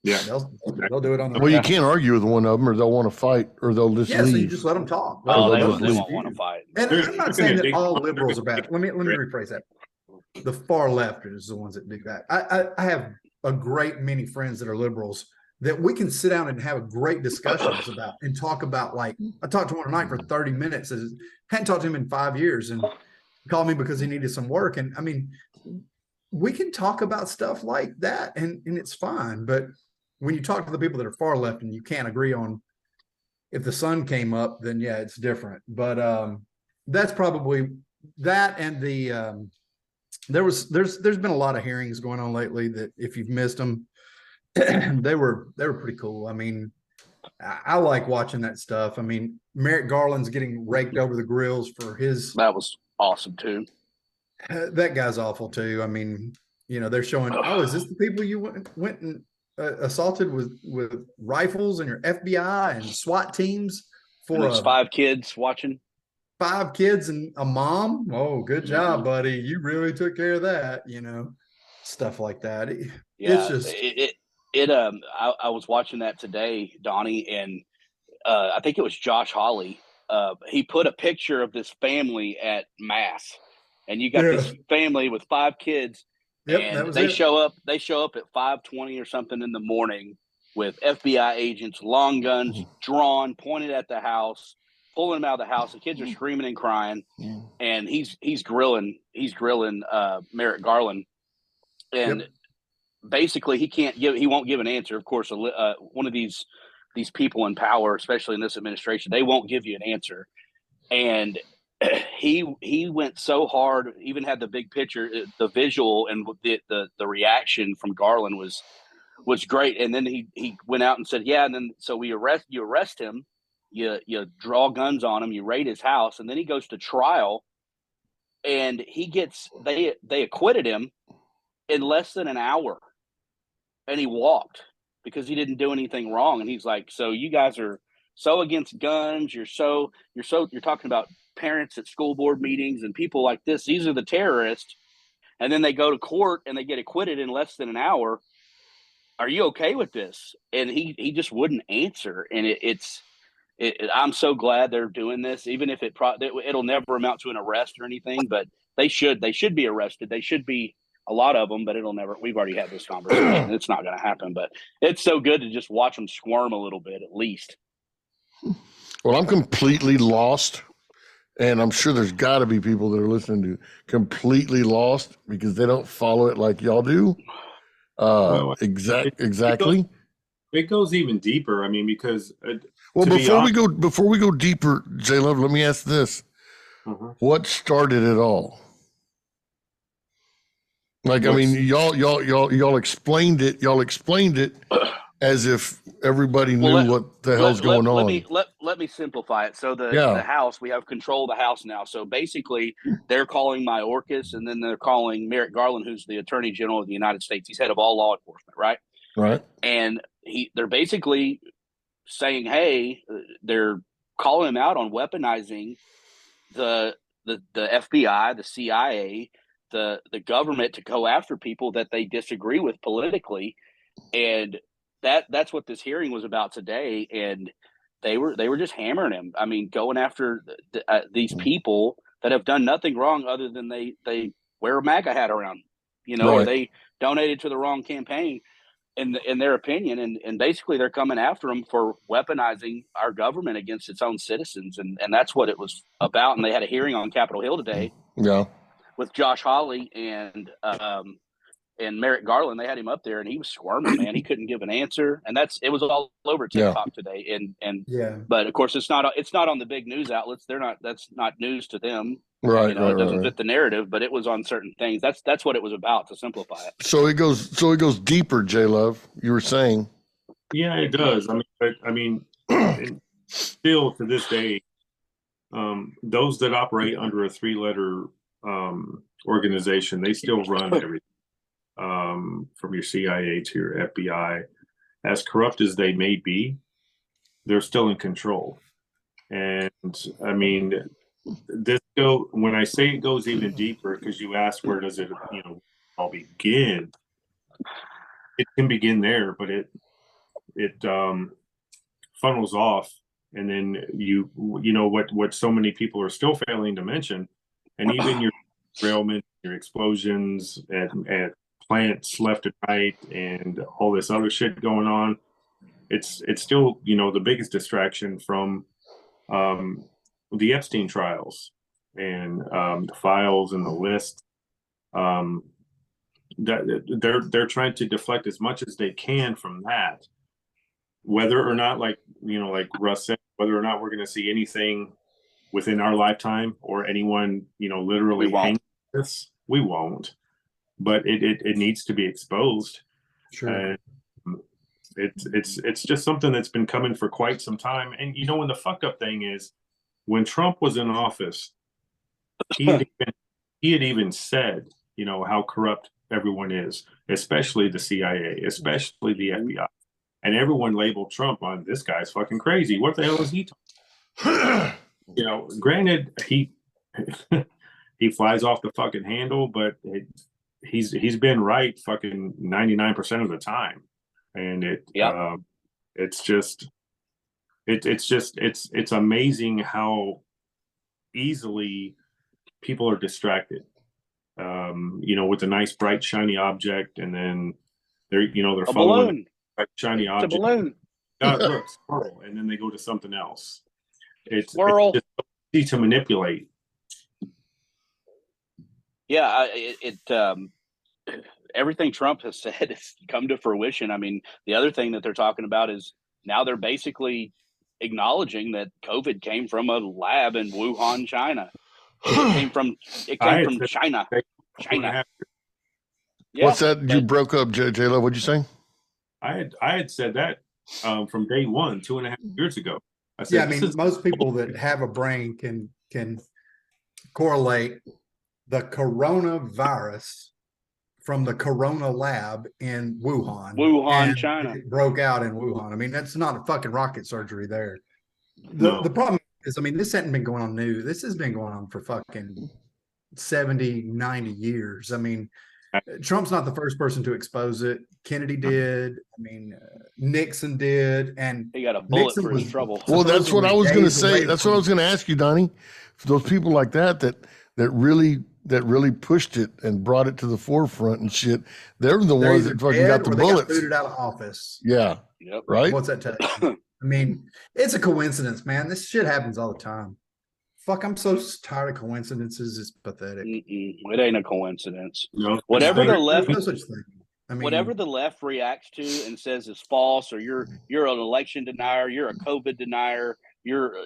Yeah. they'll do it on their Well, you own. can't argue with one of them, or they'll want to fight, or they'll just Yeah, so you leave. just let them talk. Oh, they they'll won't just want to fight. And There's I'm not been saying a that big- all liberals are bad. Let me rephrase that. The far left is the ones that do that. I have a great many friends that are liberals that we can sit down and have great discussions about and talk about. Like, I talked to one tonight for 30 minutes. Hadn't talked to him in 5 years, and he called me because he needed some work. And I mean, we can talk about stuff like that, and it's fine. But when you talk to the people that are far left and you can't agree on if the sun came up, then yeah, it's different. But that's probably that. And there's been a lot of hearings going on lately that if you've missed them, they were pretty cool. I mean, I like watching that stuff. I mean, Merrick Garland's getting raked over the grills for his. That was awesome too. That guy's awful too. I mean, they're showing. Oh, is this the people you went and assaulted with rifles and your FBI and SWAT teams And for there's 5 kids watching. 5 kids and a mom? Oh, good job, Mhm. buddy. You really took care of that. Stuff like that. Yeah, It's just I was watching that today, Donnie, and I think it was Josh Hawley. He put a picture of this family at mass, and you got this family with 5 kids, Yep, that and was they it. show up. They show up at 5:20 or something in the morning with FBI agents, long guns drawn, pointed at the house, pulling them out of the house. The kids are screaming and crying, and he's grilling Merrick Garland, and basically he won't give an answer. Of course, one of these people in power, especially in this administration, they won't give you an answer. And he went so hard, even had the big picture, the visual, and the reaction from Garland was great. And then he went out and said, yeah, and then so you arrest him, you draw guns on him, you raid his house, and then he goes to trial, and they acquitted him in less than an hour, and he walked because he didn't do anything wrong. And he's like, so you guys are so against guns, you're talking about parents at school board meetings and people like this, these are the terrorists, and then they go to court and they get acquitted in less than an hour. Are you okay with this? And he just wouldn't answer. And I'm so glad they're doing this, even if it'll never amount to an arrest or anything, but they should be arrested. They should be, a lot of them, but it'll never. We've already had this conversation. It's not going to happen, but it's so good to just watch them squirm a little bit, at least. Well, I'm completely lost, and I'm sure there's got to be people that are listening to completely lost because they don't follow it like y'all do. Exactly. It goes even deeper. I mean, because well, before we go deeper, J Love, let me ask this: what started it all? Like, I mean, y'all explained it. Y'all explained it as if everybody knew what the hell's going on. Let me simplify it. So the House, we have control of the House now. So basically, they're calling Mayorkas, and then they're calling Merrick Garland, who's the Attorney General of the United States. He's head of all law enforcement, right? Right. And they're basically saying, hey, they're calling him out on weaponizing the FBI, the CIA, the government to go after people that they disagree with politically. And that's what this hearing was about today. And they were just hammering him. I mean, going after these people that have done nothing wrong other than they wear a MAGA hat around, or they donated to the wrong campaign in their opinion. And basically they're coming after them for weaponizing our government against its own citizens. And that's what it was about. And they had a hearing on Capitol Hill today. Yeah. With Josh Hawley and Merrick Garland. They had him up there, and he was squirming, man. He couldn't give an answer, and it was all over TikTok today. But of course, it's not on the big news outlets. That's not news to them. Right. It doesn't fit the narrative, but it was on certain things. That's what it was about, to simplify it. So it goes deeper, J Love. You were saying. Yeah, it does. I mean, still to this day, those that operate under a 3-letter organization, they still run everything. from your CIA to your FBI, as corrupt as they may be, they're still in control. And I mean, when I say it goes even deeper, because you asked where does it, all begin? It can begin there, but it funnels off, and then you know what so many people are still failing to mention, and even your derailment, your explosions at plants left and right, and all this other shit going on. It's still the biggest distraction from the Epstein trials and the files and the list. That they're trying to deflect as much as they can from that, whether or not, like Russ said, whether or not we're going to see anything within our lifetime or anyone literally hang this, we won't. But it needs to be exposed. Sure. It's just something that's been coming for quite some time. And when the fucked up thing is, when Trump was in office, he had even said, how corrupt everyone is, especially the CIA, especially the FBI. And everyone labeled Trump on, this guy's fucking crazy. What the hell is he talking? Granted, he he flies off the fucking handle, but he's been right fucking 99% of the time. And it's amazing how easily people are distracted. With a nice bright shiny object, and then they're following a shiny object. It's a balloon. Look, squirrel, and then they go to something else. It's Squirrel. just easy to manipulate. Yeah, everything Trump has said has come to fruition. I mean, the other thing that they're talking about is now they're basically acknowledging that COVID came from a lab in Wuhan, China. It came from China. China. Yeah, what's that? You broke up, J-Lo. What'd you say? I had said that from day one, 2.5 years ago. I said, Yeah, I mean, most people that have a brain can correlate the coronavirus from the Corona lab in Wuhan, and China. it broke out in Wuhan. I mean, that's not a fucking rocket surgery there. No. The problem is, I mean, this hadn't been going on new. This has been going on for fucking 70, 90 years. I mean, Trump's not the first person to expose it. Kennedy did. I mean, Nixon did, and He got a bullet Nixon for his was- trouble. Well, that's what I was going to days away say. That's what I from- was going to ask you, Donnie. For those people like that really pushed it and brought it to the forefront and shit, they're the They're ones either that fucking dead got the or they bullets. booted out of office. Yeah, Yep. right. What's that tell you? I mean, it's a coincidence, man. This shit happens all the time. Fuck, I'm so tired of coincidences. It's pathetic. It ain't a coincidence. No, Whatever the There's left, no such thing. I mean, whatever the left reacts to and says is false, or you're an election denier, you're a COVID denier, you're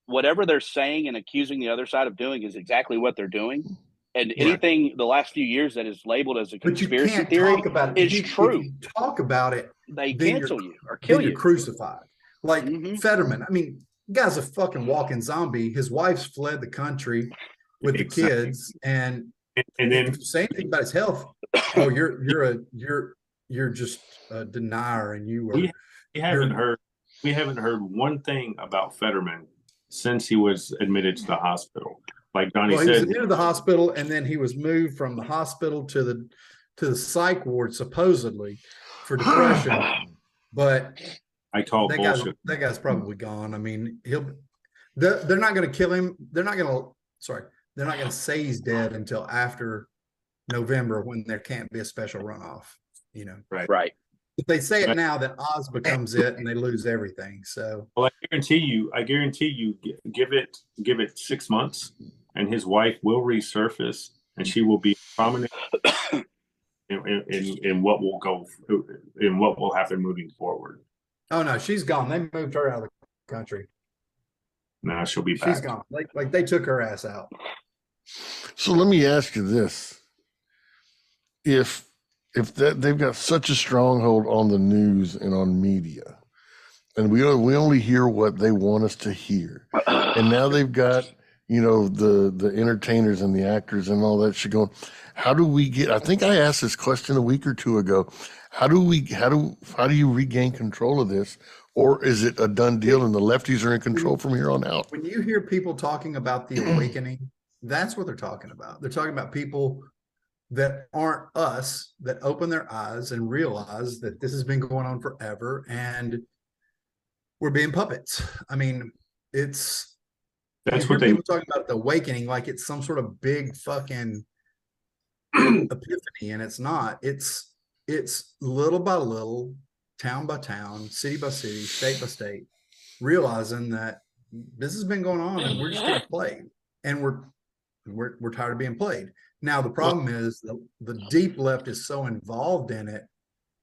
whatever they're saying and accusing the other side of doing is exactly what they're doing. And anything the last few years that is labeled as a but you conspiracy can't theory talk about it. is If true. you talk about it, They then cancel you're- you or kill then you. you're crucified. Like Mhm. Fetterman. I mean, the guy's a fucking walking zombie. His wife's fled the country with the Exactly. kids, and and if then you say anything about his health, oh, you're just a denier, and you are. we haven't heard one thing about Fetterman since he was admitted to the hospital. Like Donnie Well, he was said, admitted to the hospital, and then he was moved from the hospital to the psych ward supposedly for depression. But I call bullshit. that guy's probably gone. I mean, they're not going to kill him. They're not going to say he's dead until after November, when there can't be a special runoff. Right. If they say it now, then Oz becomes it, and they lose everything. So, Well, I guarantee you, give it 6 months, and his wife will resurface, and she will be prominent in what will happen moving forward. oh no, she's gone. They moved her out of the country. Now she'll be back. She's gone. Like they took her ass out. So let me ask you this: if they've got such a stronghold on the news and on media, and we only hear what they want us to hear, and now they've got you know, the entertainers and the actors and all that shit going. How do we get? I think I asked this question a week or two ago. How do you regain control of this, or is it a done deal and the lefties are in control from here on out? When you hear people talking about the awakening, that's what they're talking about. They're talking about people that aren't us, that open their eyes and realize that this has been going on forever and we're being puppets. I mean, it's That's you hear what they. people talking about the awakening like it's some sort of big fucking epiphany, and it's not. It's little by little, town by town, city by city, state by state, realizing that this has been going on and we're just getting played, and we're tired of being played. Now the problem is the deep left is so involved in it,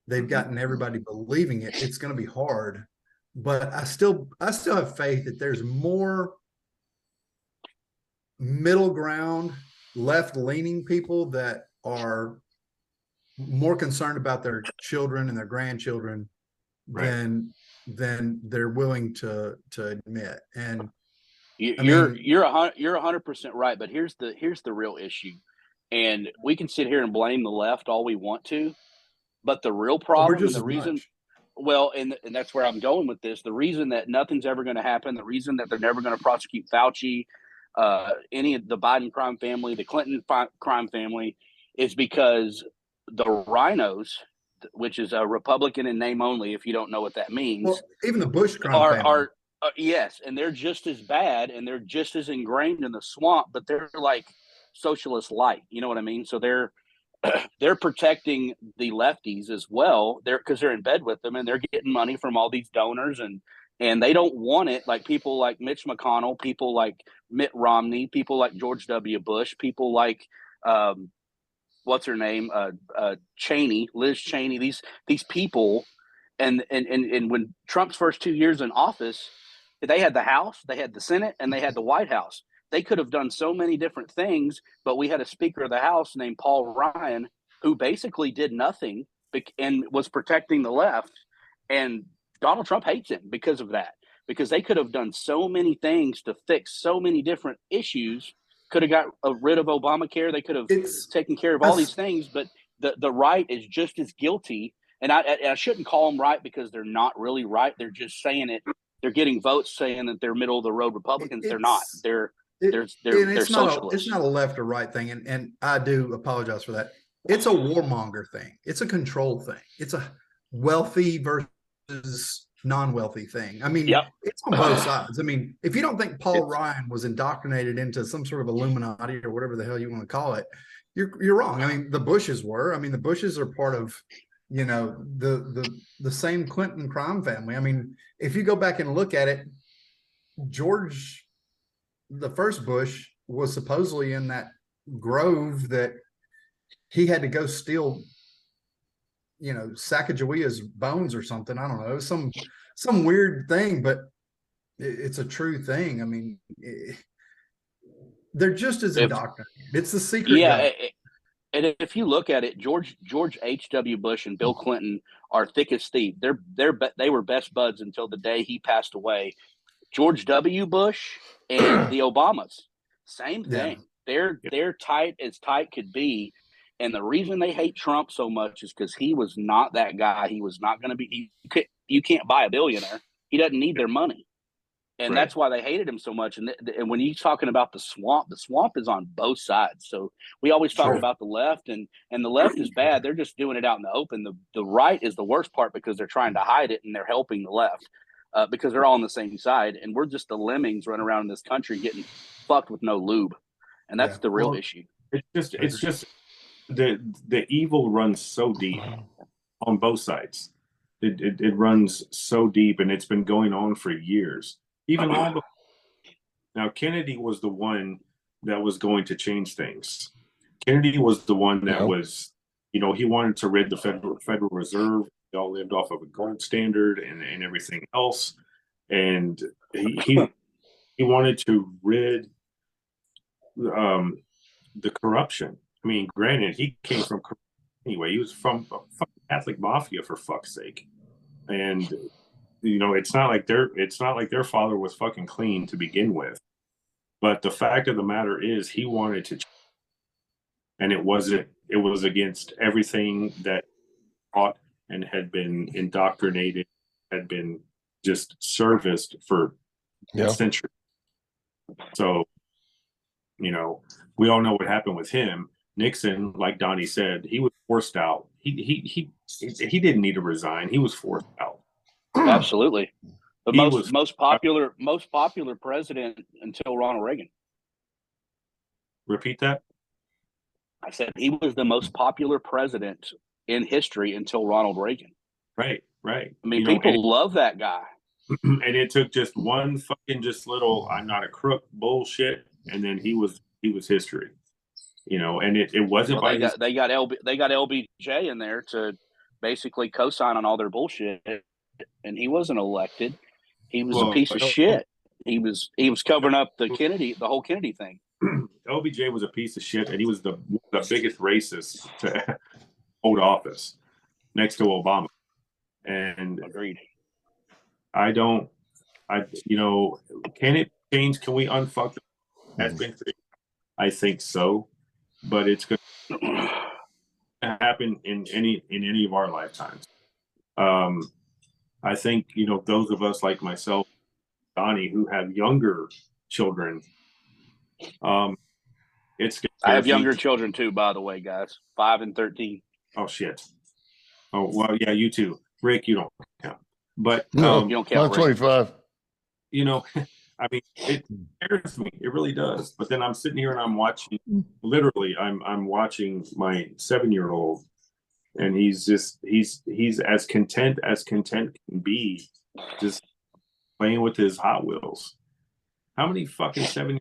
they've gotten everybody believing it. It's going to be hard, but I still have faith that there's more middle ground, left leaning people that are more concerned about their children and their grandchildren Right. than they're willing to admit. And You're 100% right, but here's the real issue. And we can sit here and blame the left all we want to, but the real we're problem and just the as reason, much. well, and that's where I'm going with this. The reason that nothing's ever going to happen, the reason that they're never going to prosecute Fauci, any of the Biden crime family, the Clinton crime family, is because the rhinos, which is a Republican in name only, if you don't know what that means, Well, even the Bush crime are family. yes, and they're just as bad and they're just as ingrained in the swamp, but they're like socialist light. You know what I mean? So they're protecting the lefties as well. They're because they're in bed with them and they're getting money from all these donors, and they don't want it like people like Mitch McConnell, people like Mitt Romney, people like George W. Bush, people like what's her name, Cheney, Liz Cheney. These people, and when Trump's first 2 years in office, they had the House, they had the Senate, and they had the White House. They could have done so many different things, but we had a Speaker of the House named Paul Ryan who basically did nothing and was protecting the left. And Donald Trump hates him because of that, because they could have done so many things to fix so many different issues. Could have got rid of Obamacare. They could have It's taken care of all these things, but the right is just as guilty. And I shouldn't call them right because they're not really right. They're just saying it. They're getting votes saying that they're middle of the road Republicans. They're not. it's They're it, they're and they're it's socialists. not a left or right thing, and I do apologize for that. It's a warmonger thing. It's a control thing. It's a wealthy versus non-wealthy thing. I mean, Yep. it's on both sides. I mean, if you don't think Paul Ryan was indoctrinated into some sort of Illuminati or whatever the hell you want to call it, you're wrong. I mean, the Bushes were. I mean, the Bushes are part of, you know, the same Clinton crime family. I mean, if you go back and look at it, George, the first Bush, was supposedly in that grove that he had to go steal, you know, Sacagawea's bones or something. I don't know, some weird thing, but it's a true thing. I mean, they're just as indoctrinated. It's the secret. Yeah. And if you look at it, George H.W. Bush and Bill Clinton are thick as thieves. They were best buds until the day he passed away. George W. Bush and the Obamas, same thing. They're tight as tight could be. And the reason they hate Trump so much is because he was not that guy. He was not going to be. You can't buy a billionaire. He doesn't need their money, and that's why they hated him so much. And when he's talking about the swamp is on both sides. So we always talk about the left, and the left is bad. They're just doing it out in the open. The right is the worst part because they're trying to hide it and they're helping the left. Because they're all on the same side, and we're just the lemmings running around in this country getting fucked with no lube, and that's the real issue. It's just the evil runs so deep on both sides. It runs so deep, and it's been going on for years. Even long before. Now, Kennedy was the one that was going to change things. Kennedy was the one that was, you know, he wanted to rid the Federal Reserve. They all lived off of a gold standard and everything else, and he wanted to rid the corruption. I mean, granted, he came from anyway. He was from a Catholic mafia, for fuck's sake, and you know, it's not like their father was fucking clean to begin with. But the fact of the matter is, he wanted to, and it was against everything that taught and had been indoctrinated, had been just serviced for centuries. So, we all know what happened with him. Nixon, like Donnie said, he was forced out. He didn't need to resign. He was forced out. Absolutely. The He most popular president until Ronald Reagan. Repeat that. I said he was the most popular president in history until Ronald Reagan. Right. I mean, people love that guy. And it took just one fucking little "I'm not a crook" bullshit, and then he was history. And it wasn't they got LBJ in there to basically co-sign on all their bullshit, and he wasn't elected. He was a piece of shit. He was covering up the whole Kennedy thing. LBJ was a piece of shit, and he was the biggest racist to hold office next to Obama. And agreed. Can it change? Can we unfuck has been? I think so, but it's going to happen in any of our lifetimes. I think those of us like myself, Donnie, who have younger children. I have younger children too, by the way, guys. 5 and 13. Oh shit. Oh well, yeah, you too, Rick. You don't count, but no, you don't count. 25. I mean, it scares me. It really does. But then I'm sitting here and I'm watching. Literally, I'm watching my 7-year-old, and he's as content can be, just playing with his Hot Wheels. How many fucking 7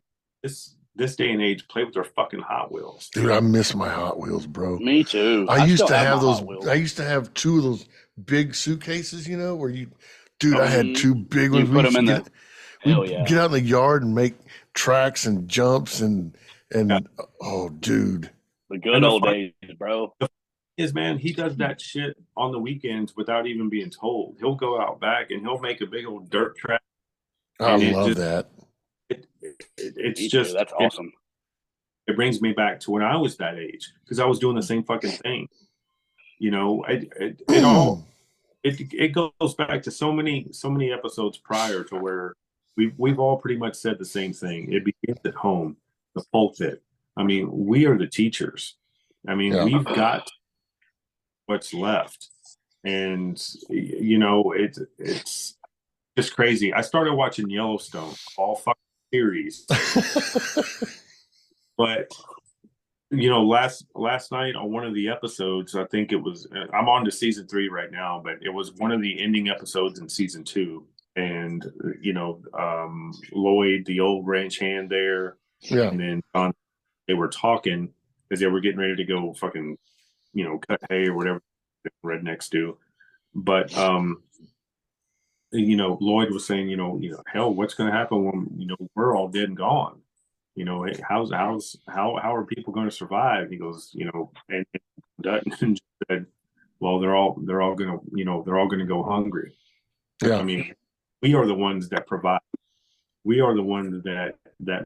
this day and age play with their fucking Hot Wheels? Dude, I miss my Hot Wheels, bro. Me too. I used to have those. I used to have 2 of those big suitcases, where I had 2 big ones. You put them in the. Hell yeah. Get out in the yard and make tracks and jumps and oh, dude. The good old days, bro. The is, man, he does that shit on the weekends without even being told. He'll go out back and he'll make a big old dirt track. I love that. It's just that's awesome. It brings me back to when I was that age, because I was doing the same fucking thing. It goes back to so many episodes prior to where we've all pretty much said the same thing. It begins at home, the pulpit. I mean, we are the teachers. I mean, we've got what's left, and it's just crazy. I started watching Yellowstone, all fucking series, but last night on one of the episodes, I think it was, I'm on to season 3 right now, but it was one of the ending episodes in season 2. And, Lloyd, the old ranch hand there. Yeah. And then they were talking as they were getting ready to go fucking, cut hay or whatever the rednecks do. But, Lloyd was saying, hell, what's going to happen when, we're all dead and gone? How are people going to survive? He goes, and Dutton said, well, they're all going to go hungry. Yeah. I mean, we are the ones that provide. We are the ones that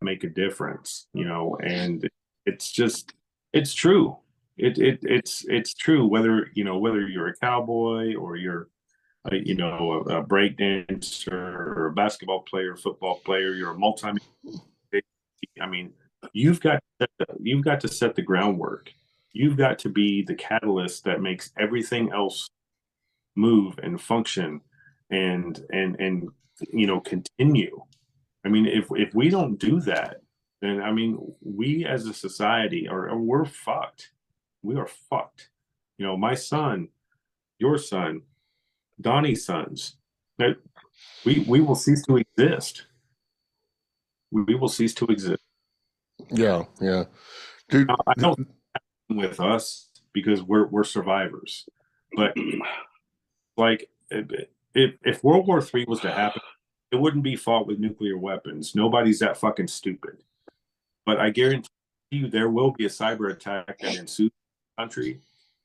make a difference, and it's true. It's true, whether you're a cowboy or you're a break dancer or a basketball player, football player, you're a I mean, you've got to set the groundwork. You've got to be the catalyst that makes everything else move and function and continue. I mean, if we don't do that, then I mean, we as a society we're fucked. We are fucked. My son, your son, Donnie's sons, that we will cease to exist. We will cease to exist. Yeah, dude. Now, I don't with us because we're survivors, but like if World War III was to happen, it wouldn't be fought with nuclear weapons. Nobody's that fucking stupid. But I guarantee you, there will be a cyber attack that ensues in the country,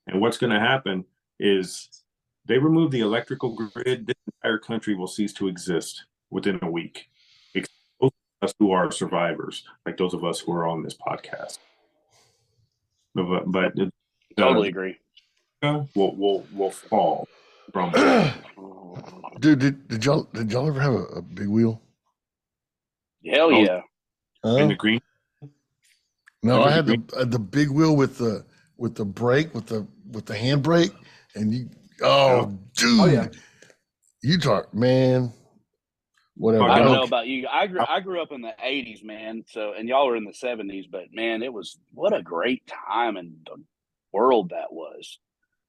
and what's going to happen is they remove the electrical grid. This entire country will cease to exist within a week. us who are survivors, like those of us who are on this podcast. But Totally agree. will fall from. Dude, did y'all ever have a big wheel? Hell yeah. In the green. No, I had Green? the big wheel with the brake with the handbrake, and you. Oh, dude, Oh, yeah. you talk, man. Whatever. I don't Okay. know about you. I grew up in the 80s, man. So, and y'all were in the 70s, but man, it was what a great time in the world that was.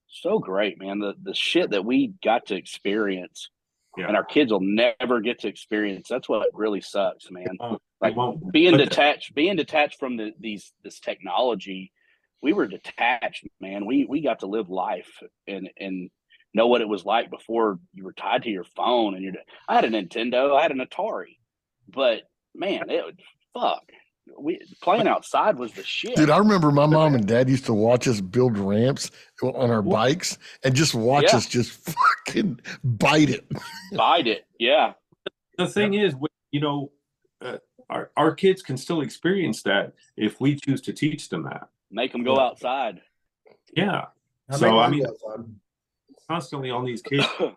So great, man. The shit that we got to experience, and our kids will never get to experience. That's what really sucks, man. Like being detached from this technology. We were detached, man. We got to live life and know what it was like before you were tied to your phone. And I had a Nintendo, I had an Atari, but man, playing outside was the shit. Dude, I remember my mom and dad used to watch us build ramps on our bikes and just watch us just fucking bite it. Bite it, yeah. The thing is, our kids can still experience that if we choose to teach them that. Make them go outside. Yeah. Constantly on these kids go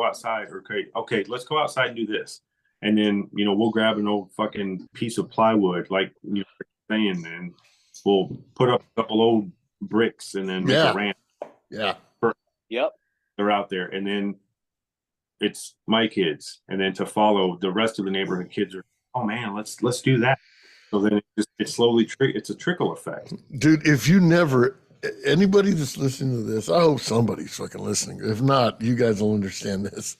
outside. Okay, let's go outside and do this. And then, we'll grab an old fucking piece of plywood, like you're saying, and we'll put up a couple old bricks and then make a ramp. Yeah. Yep. They're out there. And then it's my kids. And then to follow the rest of the neighborhood kids are, oh man, let's do that. So then it slowly it's a trickle effect. Dude, if you never, anybody that's listening to this, I hope somebody's fucking listening. If not, you guys will understand this.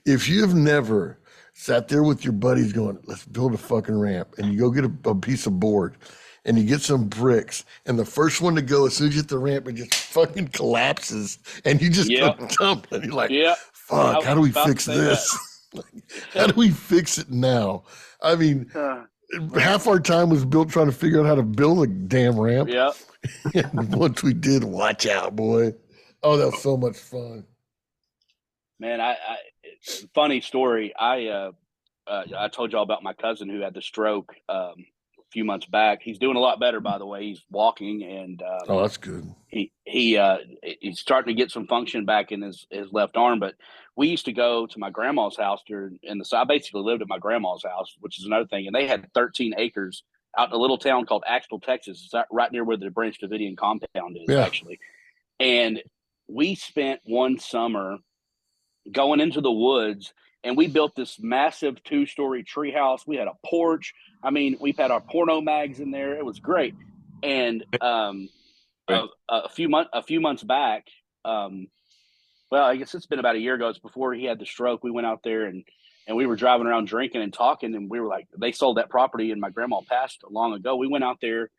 If you've never sat there with your buddies going, let's build a fucking ramp, and you go get a piece of board and you get some bricks, and the first one to go, as soon as you hit the ramp, it just fucking collapses and you just go dump, and you're like, fuck, how do we fix this? How do we fix it now? I mean, half our time was built trying to figure out how to build a damn ramp. Yeah. And once we did, watch out, boy. Oh, that was so much fun. Man, funny story. I told y'all about my cousin who had the stroke a few months back. He's doing a lot better, by the way. He's walking, and oh, that's good. He's starting to get some function back in his left arm. But we used to go to my grandma's house I basically lived at my grandma's house, which is another thing. And they had 13 acres out in a little town called Axtell, Texas. It's right near where the Branch Davidian compound is, actually. And we spent one summer going into the woods, and we built this massive 2-story tree house. We had a porch. I mean, we've had our porno mags in there. It was great. And a few months back, well, I guess it's been about a year ago. It's before he had the stroke. We went out there and we were driving around drinking and talking, and we were like, they sold that property and my grandma passed long ago. We went out there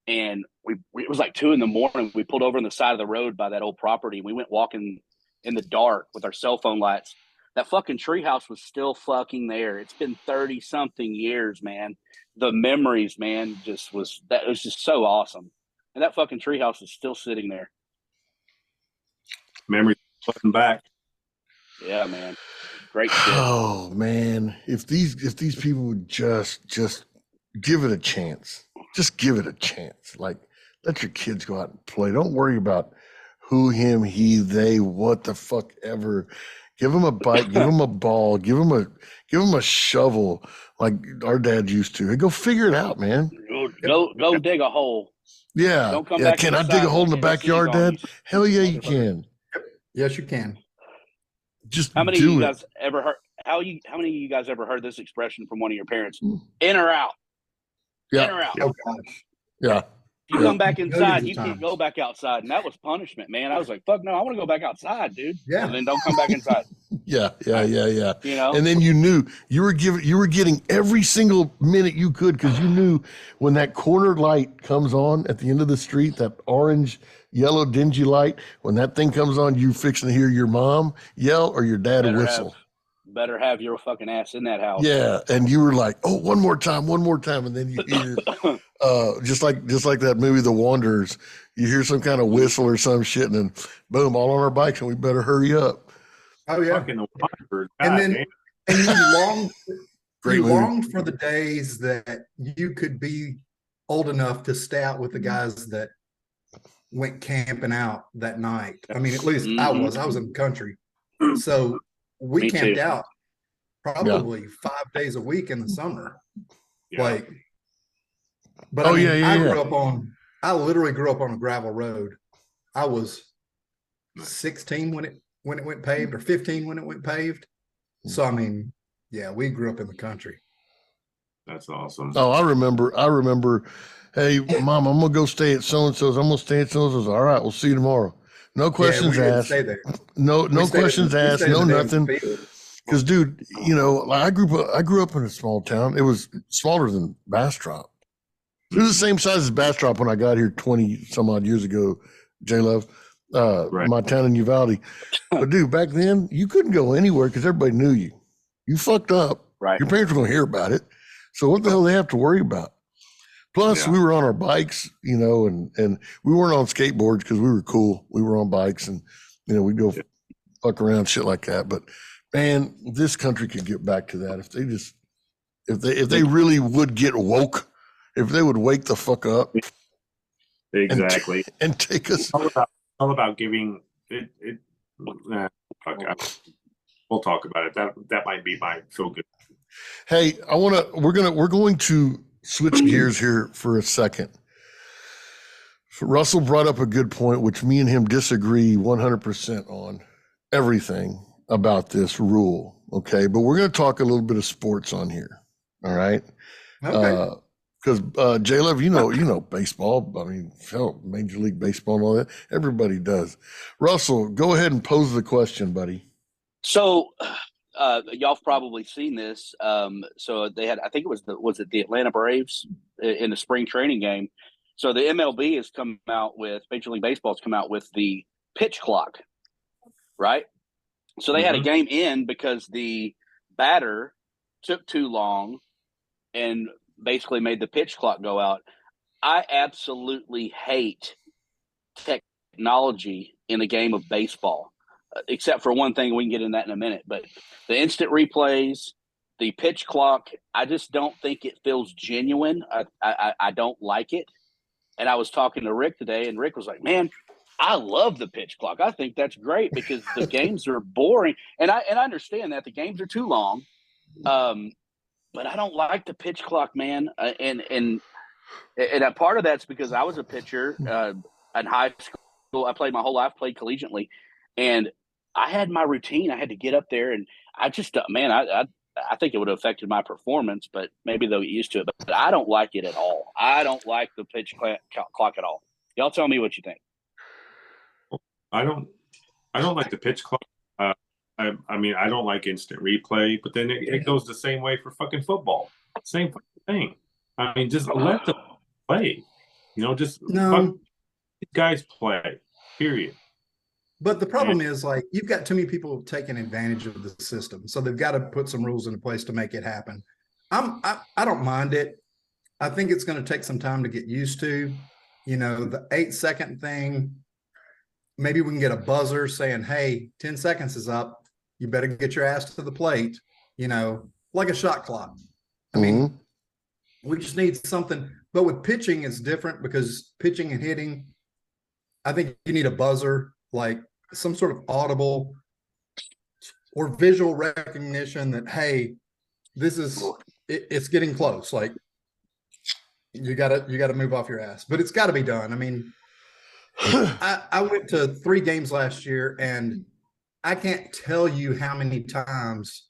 and it was like 2 a.m. We pulled over on the side of the road by that old property. We went walking in the dark with our cell phone lights. That fucking treehouse was still fucking there. It's been 30 something years, man. The memories, man, it was just so awesome. And that fucking treehouse is still sitting there. Memories looking back. Yeah, man. Great shit. Oh man, if these people would just give it a chance. Just give it a chance. Like, let your kids go out and play. Don't worry about who, him, he, they, what the fuck ever. Give them a bike, give them a ball, give them a shovel like our dad used to. Hey, go figure it out, man. Go dig a hole. Yeah. Don't come back Can I dig a hole in the backyard, Dad? Hell yeah, you can. Yes, you can. Just how many do of you it. guys ever heard? How many of you guys ever heard this expression from one of your parents? In or out? Yeah. In or out? Oh gosh. Yeah. You come back inside, Millions you of can't times. go back outside. And that was punishment, man. I was like, fuck no, I want to go back outside, dude. Yeah. And then don't come back inside. Yeah. You know? And then you knew you were getting every single minute you could, because you knew when that corner light comes on at the end of the street, that orange, yellow, dingy light, when that thing comes on, you fixing to hear your mom yell or your dad whistle. Better have your fucking ass in that house. Yeah. And you were like, oh, one more time. And then you hear just like that movie The Wanderers, you hear some kind of whistle or some shit, and then boom, all on our bikes, and we better hurry up. Oh yeah. Fucking the Wanderers. And God then damn. and you long Great you movie. longed for the days that you could be old enough to stay out with the guys that went camping out that night. I mean, at least I was in the country. So we Me camped too. out probably 5 days a week in the summer. Yeah. Like, but Oh, I mean, yeah. I literally grew up on a gravel road. I was 16 when it went paved, or 15 when it went paved. So I mean, yeah, we grew up in the country. That's awesome. Oh, I remember. Hey, Mom, I'm gonna go stay at so and so's. I'm gonna stay at so and so's. All right, we'll see you tomorrow. No questions we didn't asked. stay there. No questions asked. No nothing. Field. Because, dude, I grew up in a small town. It was smaller than Bastrop. It was the same size as Bastrop when I got here 20 some odd years ago. J Love, Right. my town in Uvalde. But dude, back then you couldn't go anywhere because everybody knew you. You fucked up. Right. Your parents were going to hear about it. So what the hell they have to worry about? Plus, we were on our bikes, and we weren't on skateboards because we were cool. We were on bikes, and we'd go fuck around, shit like that. But man, this country could get back to that if they really would get woke, if they would wake the fuck up. Exactly. And take us. All about giving it. We'll talk about it. That might be my feel good. Hey, we're going to switch gears here for a second. Russell brought up a good point, which me and him disagree 100% on everything about this rule. Okay. But we're going to talk a little bit of sports on here. All right. Okay. Because J Love, you know baseball. I mean, hell, Major League Baseball and all that. Everybody does. Russell, go ahead and pose the question, buddy. So, y'all have probably seen this. So they had, I think was it the Atlanta Braves in the spring training game. So the MLB has come out with, Major League Baseball has come out with the pitch clock, right? So they had a game in because the batter took too long and basically made the pitch clock go out. I absolutely hate technology in the game of baseball, except for one thing. We can get into that in a minute. But the instant replays, the pitch clock, I just don't think it feels genuine. I don't like it. And I was talking to Rick today, and Rick was like, man, I love the pitch clock. I think that's great because the games are boring. And I understand that the games are too long. But I don't like the pitch clock, man. And a part of that's because I was a pitcher in high school. I played my whole life, played collegiately, and I had my routine. I had to get up there, and I just, I think it would have affected my performance, but maybe they'll get used to it. But I don't like it at all. I don't like the pitch clock at all. Y'all tell me what you think. I don't like the pitch clock. I mean, I don't like instant replay, but then it goes the same way for fucking football. Same fucking thing. I mean, just let them play. Just let these guys play. Period. But the problem is, like, you've got too many people taking advantage of the system, so they've got to put some rules into place to make it happen. I don't mind it. I think it's going to take some time to get used to. The 8-second thing. Maybe we can get a buzzer saying, "Hey, 10 seconds is up. You better get your ass to the plate." Like a shot clock. I mean, we just need something. But with pitching, it's different because pitching and hitting, I think you need a buzzer, like some sort of audible or visual recognition that, hey, it's getting close. Like you gotta move off your ass. But it's got to be done. I mean, I went to 3 games last year, and I can't tell you how many times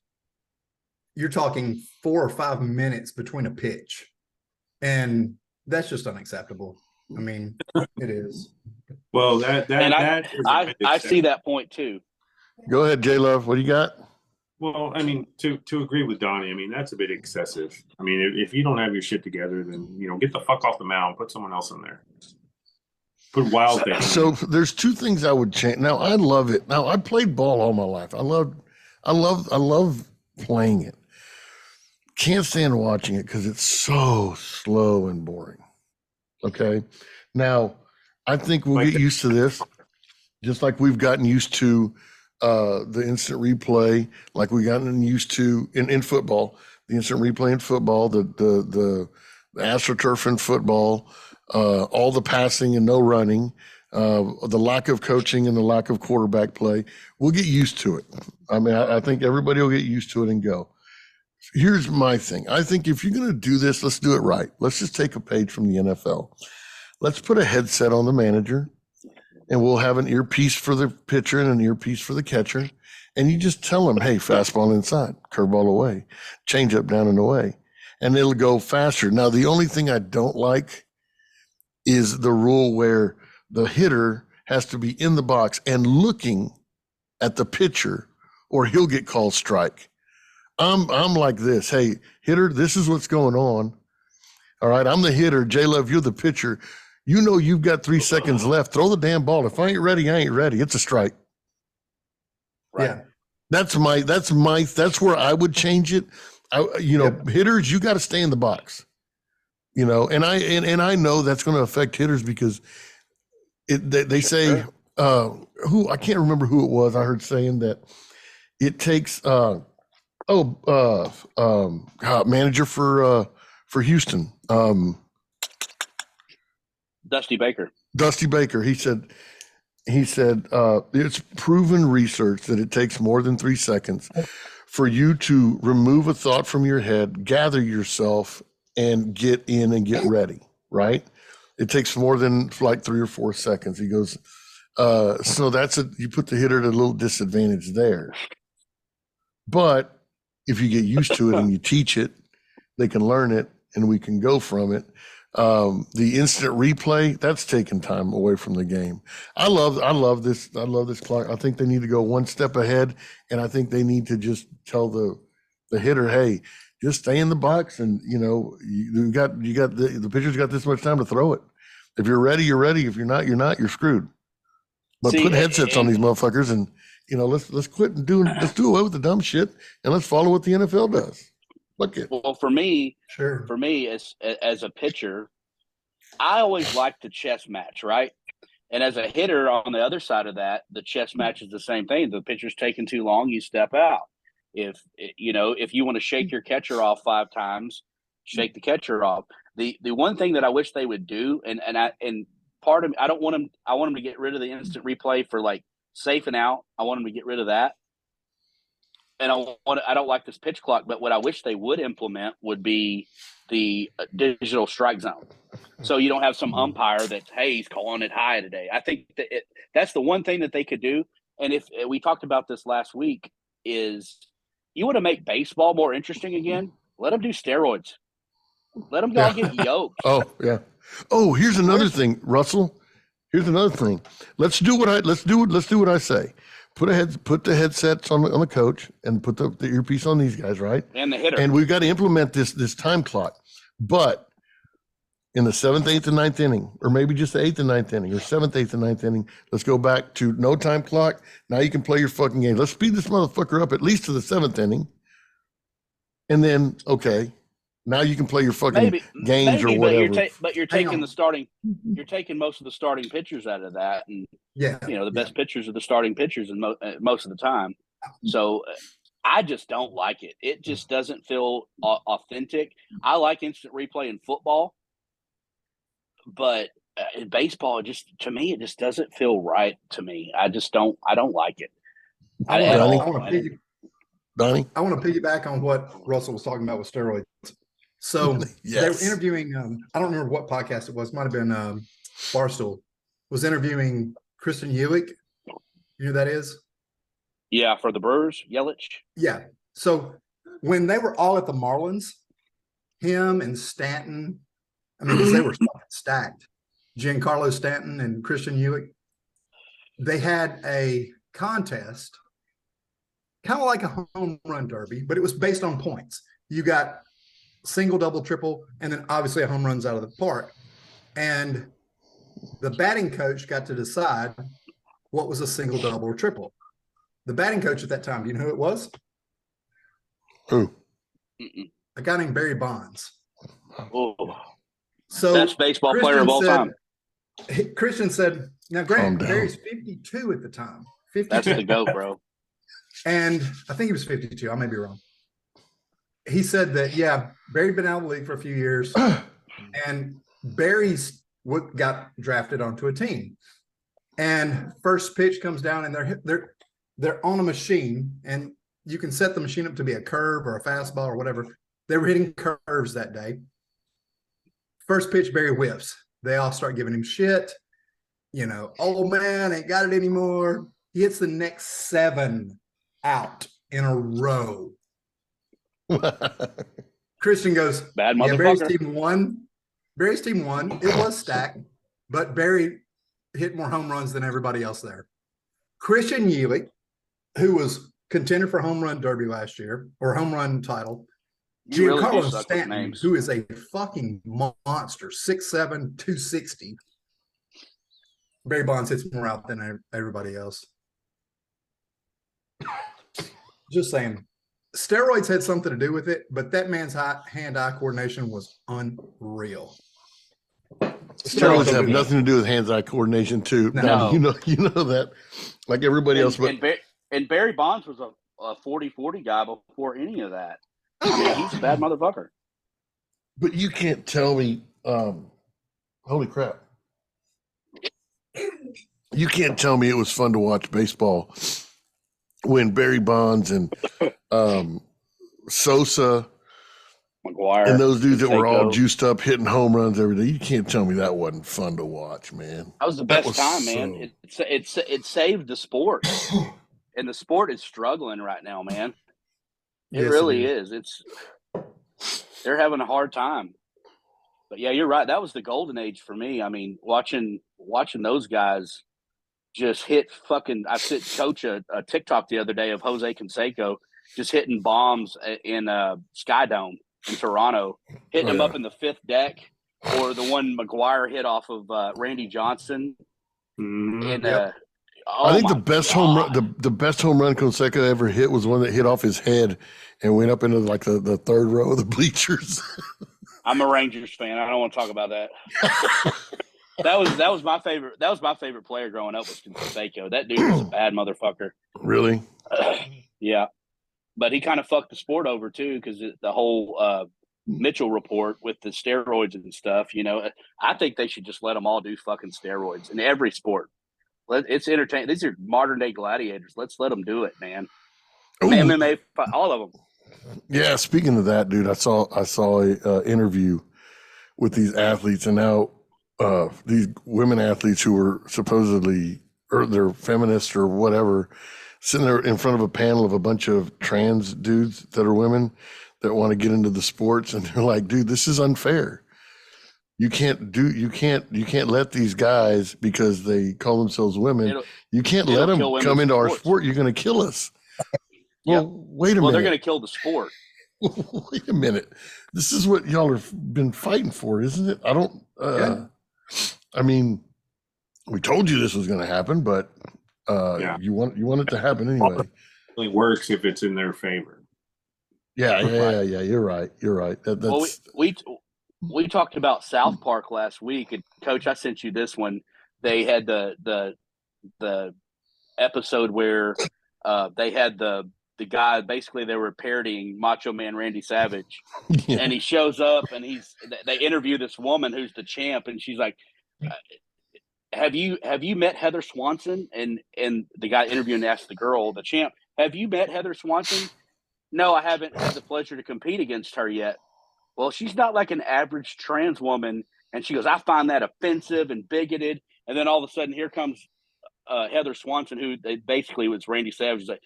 you're talking 4 or 5 minutes between a pitch. And that's just unacceptable. I mean, it is. Well, I see that point too. Go ahead, J Love. What do you got? Well, I mean, to agree with Donnie, I mean, that's a bit excessive. I mean, if you don't have your shit together, then get the fuck off the mound, put someone else in there. Put wild things. So there's 2 things I would change. Now I love it. Now I played ball all my life. I love playing it. Can't stand watching it because it's so slow and boring. Okay. Now I think we'll get used to this, just like we've gotten used to the instant replay, like we gotten used to in football, the instant replay in football, the AstroTurf in football, all the passing and no running, the lack of coaching and the lack of quarterback play. We'll get used to it. I mean, I think everybody will get used to it and go. Here's my thing. I think if you're going to do this, let's do it right. Let's just take a page from the NFL. Let's put a headset on the manager, and we'll have an earpiece for the pitcher and an earpiece for the catcher. And you just tell them, hey, fastball inside, curveball away, change up down and away. And it'll go faster. Now, the only thing I don't like is the rule where the hitter has to be in the box and looking at the pitcher, or he'll get called strike. I'm like this. Hey, hitter, this is what's going on. All right, I'm the hitter. J-Love, you're the pitcher. You know you've got 3 seconds left. Throw the damn ball. If I ain't ready, I ain't ready. It's a strike. Right. Yeah. That's where I would change it. Hitters, you got to stay in the box. And I know that's going to affect hitters because they say who I can't remember who it was. I heard saying that it takes manager for Houston. Dusty Baker. He said it's proven research that it takes more than 3 seconds for you to remove a thought from your head, gather yourself, and get in and get ready, right? It takes more than like 3 or 4 seconds. He goes, so you put the hitter at a little disadvantage there. But if you get used to it and you teach it, they can learn it and we can go from it. The instant replay, that's taking time away from the game. I love this clock. I think they need to go one step ahead, and I think they need to just tell the hitter, hey, just stay in the box, and you got the pitcher's got this much time to throw it. If you're ready, you're ready. If you're not, you're not. You're screwed. But put headsets on these motherfuckers, and let's quit and let's do away with the dumb shit, and let's follow what the NFL does. Look it. Well, for me, Sure. as a pitcher, I always like the chess match, right? And as a hitter on the other side of that, the chess match is the same thing. The pitcher's taking too long, you step out. If you want to shake your catcher off 5 times, shake the catcher off. The one thing that I wish they would do, and part of me, I want them to get rid of the instant replay for like safe and out. I want them to get rid of that. And I don't like this pitch clock, but what I wish they would implement would be the digital strike zone. So you don't have some umpire that's, hey, he's calling it high today. I think that's the one thing that they could do. And if we talked about this last week, is you want to make baseball more interesting again, let them do steroids. Let them all get yoked. Oh, yeah. Oh, here's another thing, Russell. Here's another thing. Let's do what I say. Put the headsets on the coach and put the earpiece on these guys, right? And the hitter. And we've got to implement this time clock. But in the 7th, 8th, and 9th inning, or maybe just the 8th and 9th inning, or 7th, 8th, and 9th inning, let's go back to no time clock. Now you can play your fucking game. Let's speed this motherfucker up at least to the 7th inning. And then, okay, now you can play your fucking games or whatever. But you're taking you're taking most of the starting pitchers out of that, and the best pitchers are the starting pitchers, and most of the time. So I just don't like it. It just doesn't feel authentic. I like instant replay in football, but in baseball, it just doesn't feel right to me. I don't like it. Donnie? I want to piggyback on what Russell was talking about with steroids. So Yes. they were interviewing, I don't remember what podcast it was, might have been Barstool, was interviewing Kristen Yelich. You know who that is? Yeah, for the Brewers, Yelich. Yeah. So when they were all at the Marlins, him and Stanton, because they were stacked, Giancarlo Stanton and Christian Yelich, they had a contest, kind of like a home run derby, but it was based on points. You got single, double, triple, and then obviously a home runs out of the park. And the batting coach got to decide what was a single, double, or triple. The batting coach at that time, do you know who it was? Who? A guy named Barry Bonds. Oh, so best baseball player of all time. Christian said, now granted, Barry's 52 at the time. 52. That's the GOAT, bro. And I think he was 52. I may be wrong. He said that, yeah, Barry'd been out of the league for a few years, and Barry's what got drafted onto a team. And first pitch comes down, and they're on a machine, and you can set the machine up to be a curve or a fastball or whatever. They were hitting curves that day. First pitch, Barry whiffs. They all start giving him shit. You know, old man ain't got it anymore. He hits the next 7 out in a row. Christian goes, Bad yeah, Barry's motherfucker. team won. Barry's team won. It was stacked, but Barry hit more home runs than everybody else there. Christian Yealy, who was contender for home run derby last year, or home run title. You really do Giancarlo suck with Stanton, names. who is a fucking monster, 6'7", 260. Barry Bonds hits more out than everybody else. Just saying. Steroids had something to do with it, but that man's hand-eye coordination was unreal. Steroids have nothing to do with hands-eye coordination, too. No. Now, you know that, like everybody else. But And Barry Bonds was a 40-40 guy before any of that. I mean, he's a bad motherfucker. But you can't tell me, holy crap. You can't tell me it was fun to watch baseball when Barry Bonds and Sosa McGuire and those dudes that were all Canseco. juiced up hitting home runs every day. You can't tell me that wasn't fun to watch, man. That was the That best was time, man. It saved the sport, and the sport is struggling right now, man. It Yes, really it is. They're having a hard time. But yeah, you're right. That was the golden age for me. I mean, watching those guys just hit fucking. I sent Coach a TikTok the other day of Jose Canseco just hitting bombs in Sky Dome in Toronto, hitting them up in the 5th deck, or the one McGuire hit off of Randy Johnson. And I think the best home run, the best home run Canseco ever hit was one that hit off his head and went up into like the 3rd row of the bleachers. I'm a Rangers fan. I don't want to talk about that. That was my favorite. That was my favorite player growing up was Canseco. That dude was a bad motherfucker. Really? Yeah, but he kind of fucked the sport over too because the whole Mitchell report with the steroids and stuff. You know, I think they should just let them all do fucking steroids in every sport. It's entertaining. These are modern day gladiators. Let's let them do it, man. MMA, all of them. Yeah. Speaking of that, dude, I saw a interview with these athletes, and now these women athletes who were supposedly, or they're feminists or whatever, sitting there in front of a panel of a bunch of trans dudes that are women that want to get into the sports, and they're like, dude, this is unfair. You can't let these guys, because they call themselves women, you can't let them come into our sport. You're going to kill us. Well, wait a minute. Well, they're going to kill the sport. Wait a minute. This is what y'all have been fighting for, isn't it? I don't, I mean, we told you this was going to happen, but you want it to happen anyway. It only works if it's in their favor. Yeah. You're right. That's, well, we talked about South Park last week, and Coach, I sent you this one. They had the episode where they had the guy, basically they were parodying Macho Man Randy Savage, and he shows up and they interview this woman who's the champ, and she's like, have you met Heather Swanson? And the guy interviewing asked the girl, the champ, have you met Heather Swanson? No, I haven't had the pleasure to compete against her yet. Well, she's not like an average trans woman. And she goes, I find that offensive and bigoted. And then all of a sudden, here comes Heather Swanson, who basically was Randy Savage. She's like,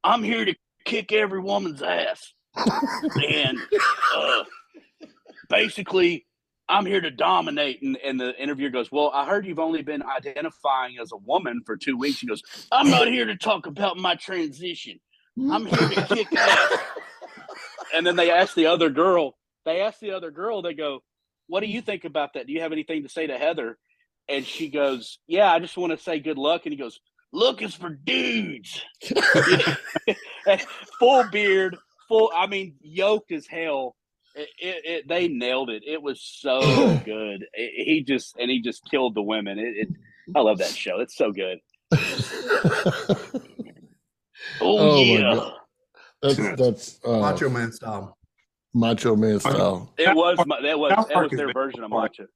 I'm here to kick every woman's ass. And basically, I'm here to dominate. And the interviewer goes, well, I heard you've only been identifying as a woman for 2 weeks. She goes, I'm not here to talk about my transition. I'm here to kick ass. And then they asked the other girl, they go, what do you think about that? Do you have anything to say to Heather? And she goes, yeah, I just want to say good luck. And he goes, luck is for dudes. Full beard, yoked as hell. They nailed it. It was so good. He just killed the women. I love that show. It's so good. Oh, my yeah. God. That's Macho Man style. Macho Man style. It was South that Park was has their been version of far- Macho.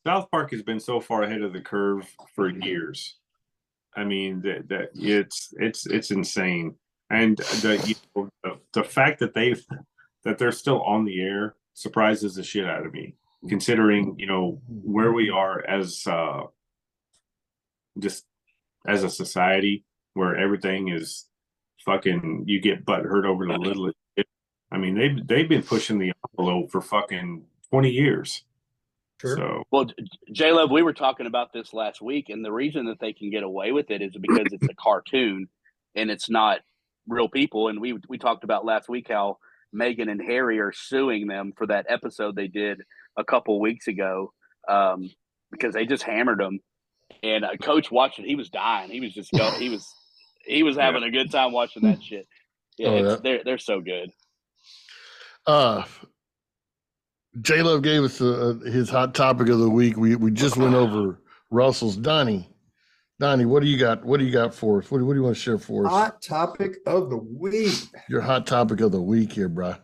South Park has been so far ahead of the curve for years. I mean, that it's insane, and the fact that they're still on the air surprises the shit out of me, considering where we are as just as a society where everything is fucking. You get butt hurt over the littlest shit. I mean, they've been pushing the envelope for fucking 20 years. Sure. So Well, J Love, we were talking about this last week, and the reason that they can get away with it is because it's a cartoon and it's not real people. And we talked about last week how Meghan and Harry are suing them for that episode they did a couple weeks ago because they just hammered them. And Coach watched it; he was dying. He was just he was having a good time watching that shit. Yeah, they're so good. J Love gave us his hot topic of the week. We just went over Russell's. Donnie, what do you got? What do you got for us? What do you want to share for us? Hot topic of the week. Your hot topic of the week here, bro.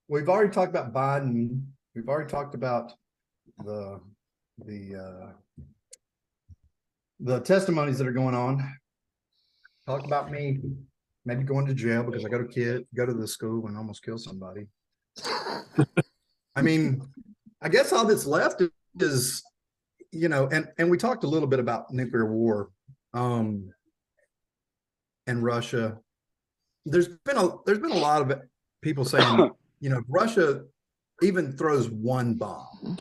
We've already talked about Biden. We've already talked about the testimonies that are going on. Talked about me maybe going to jail because I go to the school and almost kill somebody. I mean, I guess all that's left is, and we talked a little bit about nuclear war, and Russia. There's been a lot of people saying, if Russia even throws one bomb,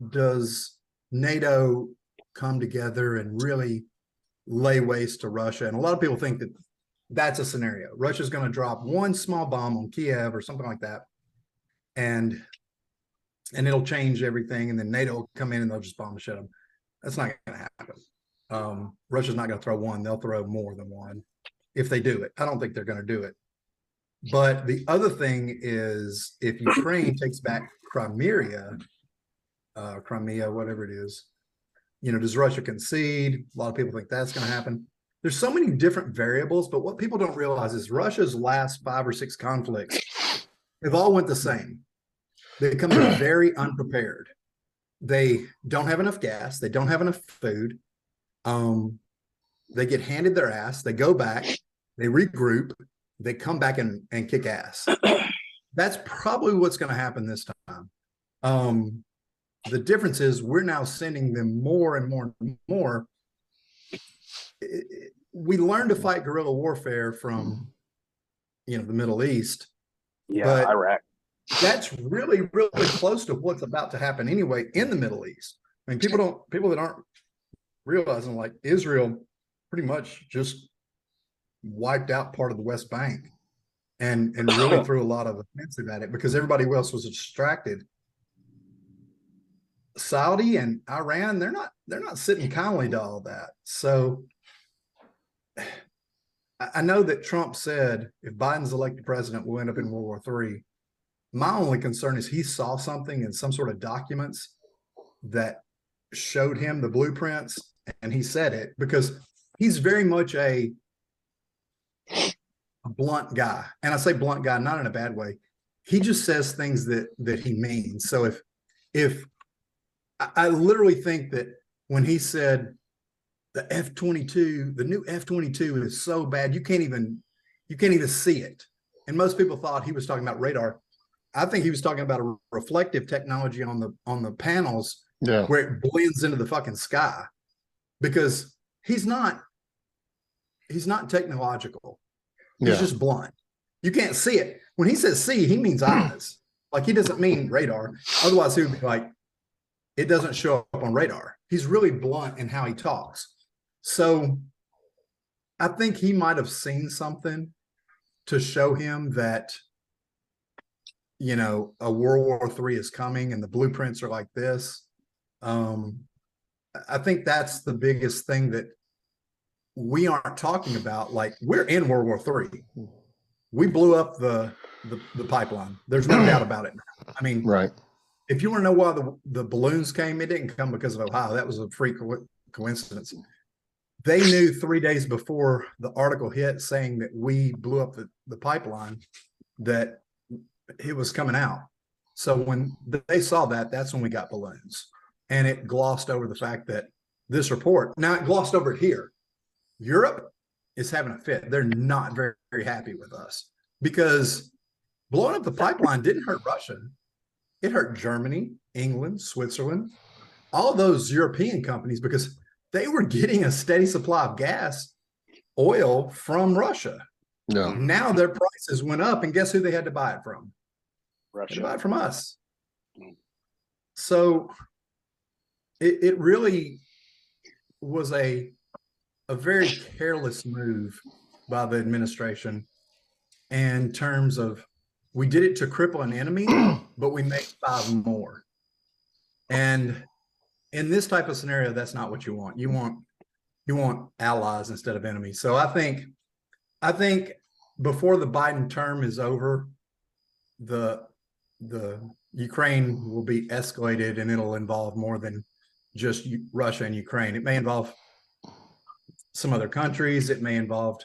does NATO come together and really lay waste to Russia? And a lot of people think that that's a scenario. Russia's going to drop one small bomb on Kiev or something like that, and it'll change everything, and then NATO will come in and they'll just bomb the shit out of them. That's not going to happen. Russia's not going to throw one. They'll throw more than one if they do it. I don't think they're going to do it. But the other thing is, if Ukraine takes back Crimea, whatever it is, does Russia concede? A lot of people think that's going to happen. There's so many different variables, but what people don't realize is Russia's last 5 or 6 conflicts, they've all went the same. They come in very unprepared. They don't have enough gas. They don't have enough food. They get handed their ass. They go back. They regroup. They come back and kick ass. That's probably what's going to happen this time. The difference is we're now sending them more and more and more. We learned to fight guerrilla warfare from, the Middle East. Yeah, but Iraq. That's really, really close to what's about to happen anyway in the Middle East. I mean, people that aren't realizing, like, Israel pretty much just wiped out part of the West Bank and really threw a lot of offensive at it because everybody else was distracted. Saudi and Iran, they're not sitting kindly to all that. So I know that Trump said if Biden's elected president, we'll end up in World War III. My only concern is he saw something in some sort of documents that showed him the blueprints, and he said it because he's very much a blunt guy. And I say blunt guy, not in a bad way. He just says things that he means. So if I literally think that when he said the F-22, the new F-22 is so bad, you can't even see it. And most people thought he was talking about radar. I think he was talking about a reflective technology on the panels where it blends into the fucking sky, because he's not technological. He's just blunt. You can't see it. When he says see, he means eyes. Like, he doesn't mean radar. Otherwise, he would be like, it doesn't show up on radar. He's really blunt in how he talks. So I think he might have seen something to show him that, a World War III is coming and the blueprints are like this. I think that's the biggest thing that we aren't talking about. Like, we're in World War III. We blew up the pipeline. There's no doubt about it. I mean, right. If you want to know why the balloons came, it didn't come because of Ohio. That was a freak coincidence. they knew 3 days before the article hit saying that we blew up the pipeline that it was coming out. So when they saw that, that's when we got balloons. And it glossed over the fact that this report, now it glossed over it here. Europe is having a fit. They're not very, very happy with us because blowing up the pipeline didn't hurt Russia. It hurt Germany, England, Switzerland, all those European companies because they were getting a steady supply of gas, oil from Russia. Yeah. Now their prices went up, and guess who they had to buy it from? Russia. They had to buy it from us. So it really was a very careless move by the administration in terms of we did it to cripple an enemy, but we made 5 more. And in this type of scenario, that's not what you want. You want allies instead of enemies. So I think before the Biden term is over, the Ukraine will be escalated, and it'll involve more than just Russia and Ukraine. It may involve some other countries. It may involve,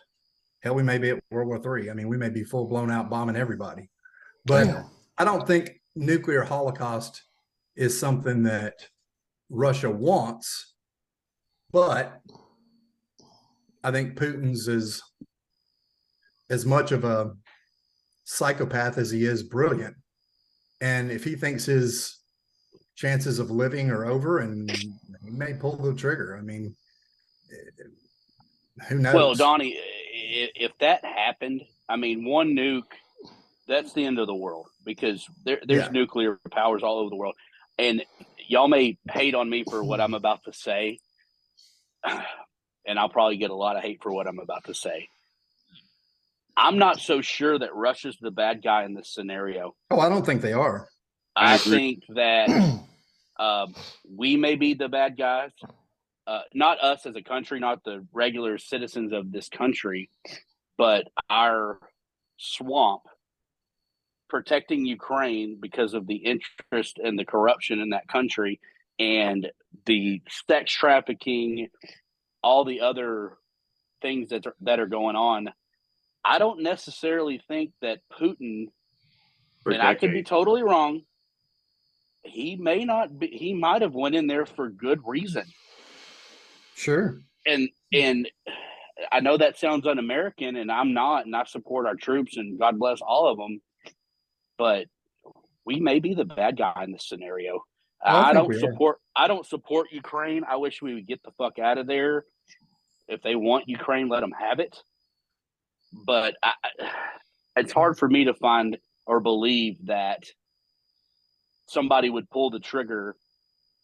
hell, we may be at World War III. I mean, we may be full blown out bombing everybody. But Damn. I don't think nuclear holocaust is something that Russia wants. But I think Putin's is as much of a psychopath as he is brilliant. And if he thinks his chances of living are over, and he may pull the trigger. I mean, who knows? Well, Donnie, if that happened, I mean, one nuke, that's the end of the world because there's nuclear powers all over the world. And y'all may hate on me for what I'm about to say, and I'll probably get a lot of hate for what I'm about to say. I'm not so sure that Russia's the bad guy in this scenario. Oh, I don't think they are. I think that we may be the bad guys. Not us as a country, not the regular citizens of this country, but our swamp protecting Ukraine because of the interest and the corruption in that country and the sex trafficking, all the other things that are going on. I don't necessarily think that Putin, and I could be totally wrong, he may not be, he might have went in there for good reason. Sure. And I know that sounds un-American, and I'm not, and I support our troops, and God bless all of them. But we may be the bad guy in this scenario. I don't support Ukraine. I wish we would get the fuck out of there. If they want Ukraine, let them have it. But it's hard for me to find or believe that somebody would pull the trigger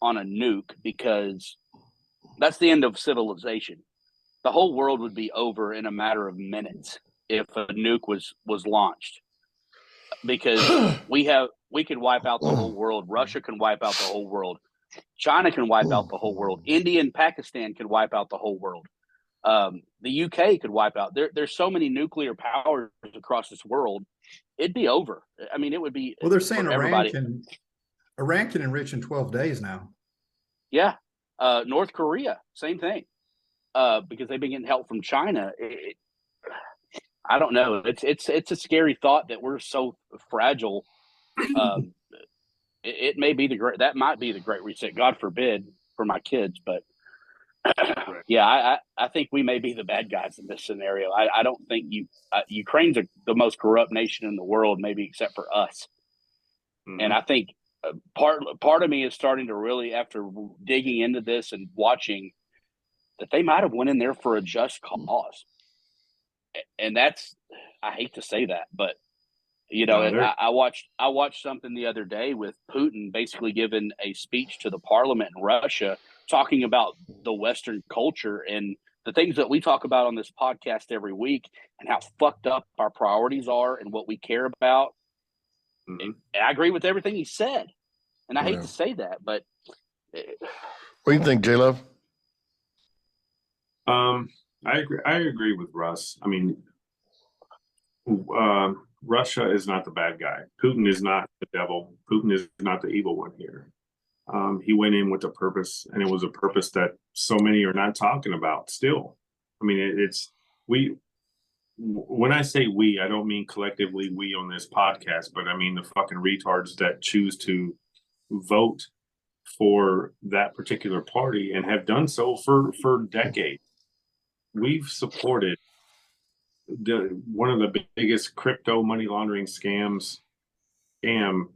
on a nuke because that's the end of civilization. The whole world would be over in a matter of minutes if a nuke was launched. Because we could wipe out the whole world. Russia can wipe out the whole world. China can wipe out the whole world. India and Pakistan can wipe out the whole world. The UK could wipe out. There's so many nuclear powers across this world. It'd be over. I mean, it would be. Well, they're saying Iran can enrich in 12 days now. Yeah. North Korea, same thing. Because they've been getting help from China. I don't know. It's a scary thought that we're so fragile. It may be that might be the great reset. God forbid for my kids, but yeah, I think we may be the bad guys in this scenario. I don't think Ukraine's the most corrupt nation in the world, maybe except for us. Mm-hmm. And I think part of me is starting to really, after digging into this and watching, that they might have went in there for a just cause. And that's, I hate to say that, but you know, I watched something the other day with Putin basically giving a speech to the parliament in Russia, talking about the Western culture and the things that we talk about on this podcast every week, and how fucked up our priorities are and what we care about. Mm-hmm. And I agree with everything he said, and I hate to say that, but what do you think, J-Love? I agree with Russ. I mean, Russia is not the bad guy. Putin is not the devil. Putin is not the evil one here. He went in with a purpose, and it was a purpose that so many are not talking about still. I mean, it's we. When I say we, I don't mean collectively we on this podcast, but I mean the fucking retards that choose to vote for that particular party and have done so for decades. We've supported one of the biggest crypto money laundering scam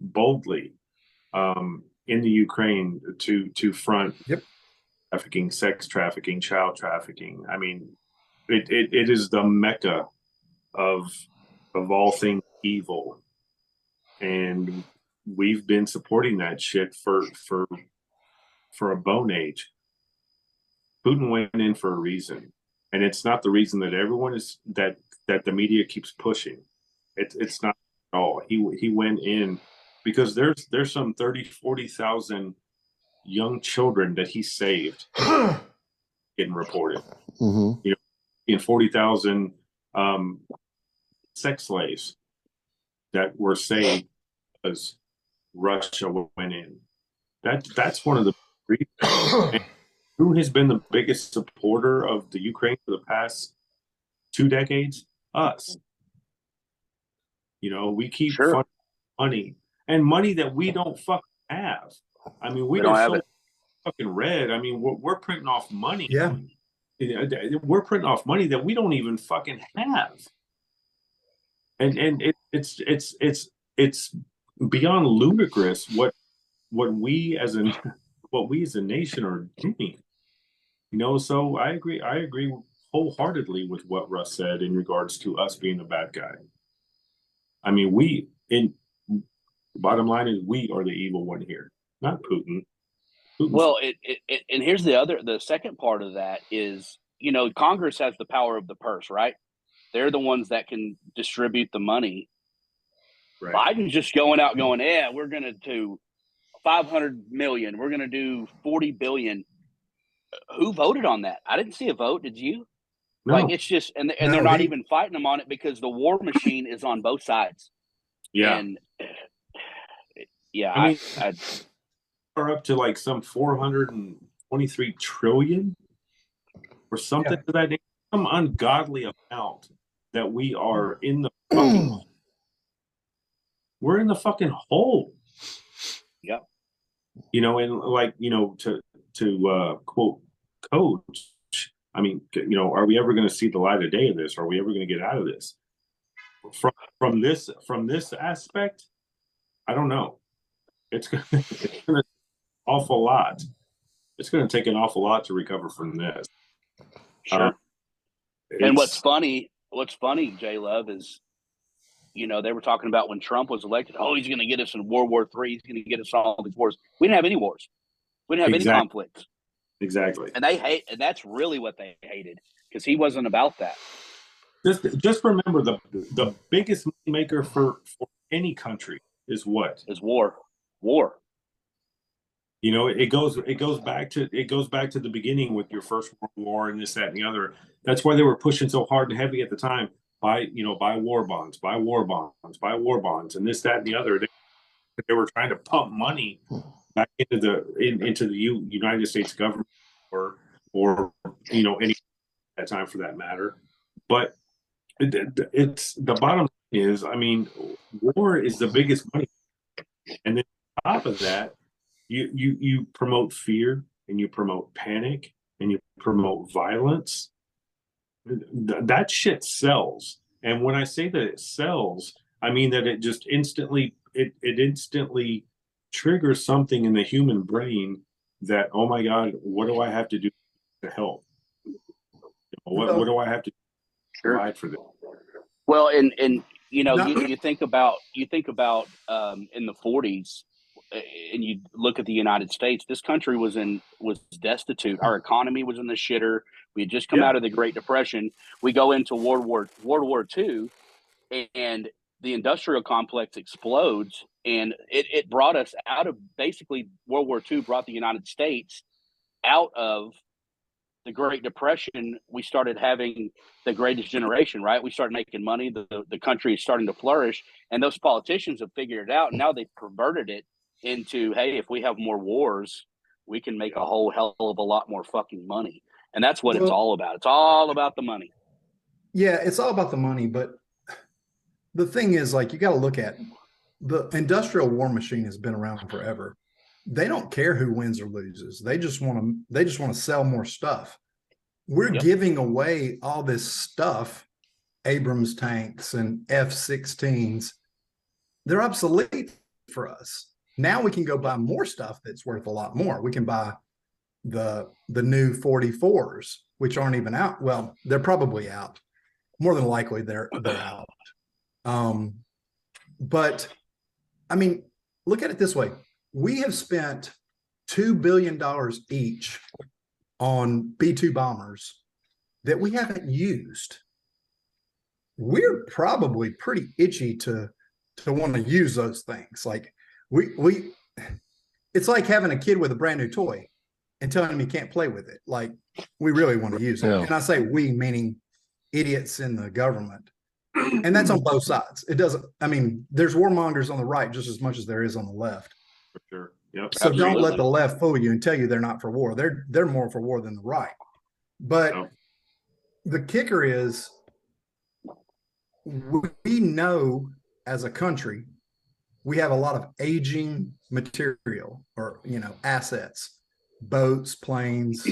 boldly in the Ukraine to front trafficking, sex trafficking, child trafficking. I mean, it is the mecca of all things evil, and we've been supporting that shit for a bone age. Putin went in for a reason, and it's not the reason that everyone is that the media keeps pushing. It's not at all. He went in because there's some 40,000 young children that he saved getting reported. Mm-hmm. You know, in 40,000 sex slaves that were saved because Russia went in. That's one of the reasons. Who has been the biggest supporter of the Ukraine for the past 2 decades? Us. You know, we keep funding money, and money that we don't fucking have. I mean, we are so fucking red. I mean, we're printing off money. Yeah. We're printing off money that we don't even fucking have. And it's beyond ludicrous what we as a nation are doing. You know, so I agree wholeheartedly with what Russ said in regards to us being the bad guy. I mean, bottom line is we are the evil one here, not Putin. Well, and here's the second part of that is, you know, Congress has the power of the purse, right? They're the ones that can distribute the money. Right. Biden's just going out going, yeah, we're going to do 500 million. We're going to do 40 billion. Who voted on that? I didn't see a vote. Did you? No. Like, it's just, and they're not even fighting them on it because the war machine is on both sides. Yeah. And yeah, I mean, are up to like some 423 trillion or something to that, some ungodly amount that we are in the fucking we're in the fucking hole. Yep. You know, and like, you know, to quote Coach, I mean, you know, are we ever going to see the light of day of this? Are we ever going to get out of this? From this aspect, I don't know. It's going to awful lot. It's going to take an awful lot to recover from this. Sure. And what's funny, J Love, is, you know, they were talking about when Trump was elected, oh, he's going to get us in World War III. He's going to get us all these wars. We didn't have any wars. We didn't have any conflicts. Exactly. And and that's really what they hated, because he wasn't about that. Just remember the biggest maker for any country is what? Is war. War. You know, it goes back to the beginning with your First World War and this, that, and the other. That's why they were pushing so hard and heavy at the time. Buy war bonds, buy war bonds, and this, that, and the other. They were trying to pump money back into the United States government or you know, any at that time for that matter. But it's the bottom line is, I mean, war is the biggest money, and then on top of that, you promote fear and you promote panic and you promote violence. That shit sells. And when I say that it sells, I mean that it just instantly triggers something in the human brain that, oh my God, what do I have to do to help? What do I have to provide for this? Well, and you know, you think about in the 40s, and you look at the United States, this country was destitute. Our economy was in the shitter. We had just come out of the Great Depression. We go into World War II, and the industrial complex explodes, and it brought us out of, basically, World War II brought the United States out of the Great Depression. We started having the greatest generation, right? We started making money. The country is starting to flourish, and those politicians have figured it out, and now they've perverted it into, hey, if we have more wars, we can make a whole hell of a lot more fucking money. And that's what it's all about. It's all about the money. Yeah, it's all about the money. But the thing is, like, you got to look at the industrial war machine has been around forever. They don't care who wins or loses. They just want to sell more stuff. We're giving away all this stuff, Abrams tanks and F-16s. They're obsolete for us. Now we can go buy more stuff that's worth a lot more. We can buy the new 44s, which aren't even out. Well, they're probably out. More than likely, they're out. But I mean, look at it this way: we have spent $2 billion each on B-2 bombers that we haven't used. We're probably pretty itchy to want to use those things. Like we it's like having a kid with a brand new toy and telling him he can't play with it. Like, we really want to use it. And I say we, meaning idiots in the government. And that's on both sides. It doesn't, I mean, there's warmongers on the right just as much as there is on the left. For sure. Yep. So don't let the left fool you and tell you they're not for war. They're more for war than the right. But the kicker is, we know as a country, we have a lot of aging material, or, assets, boats, planes,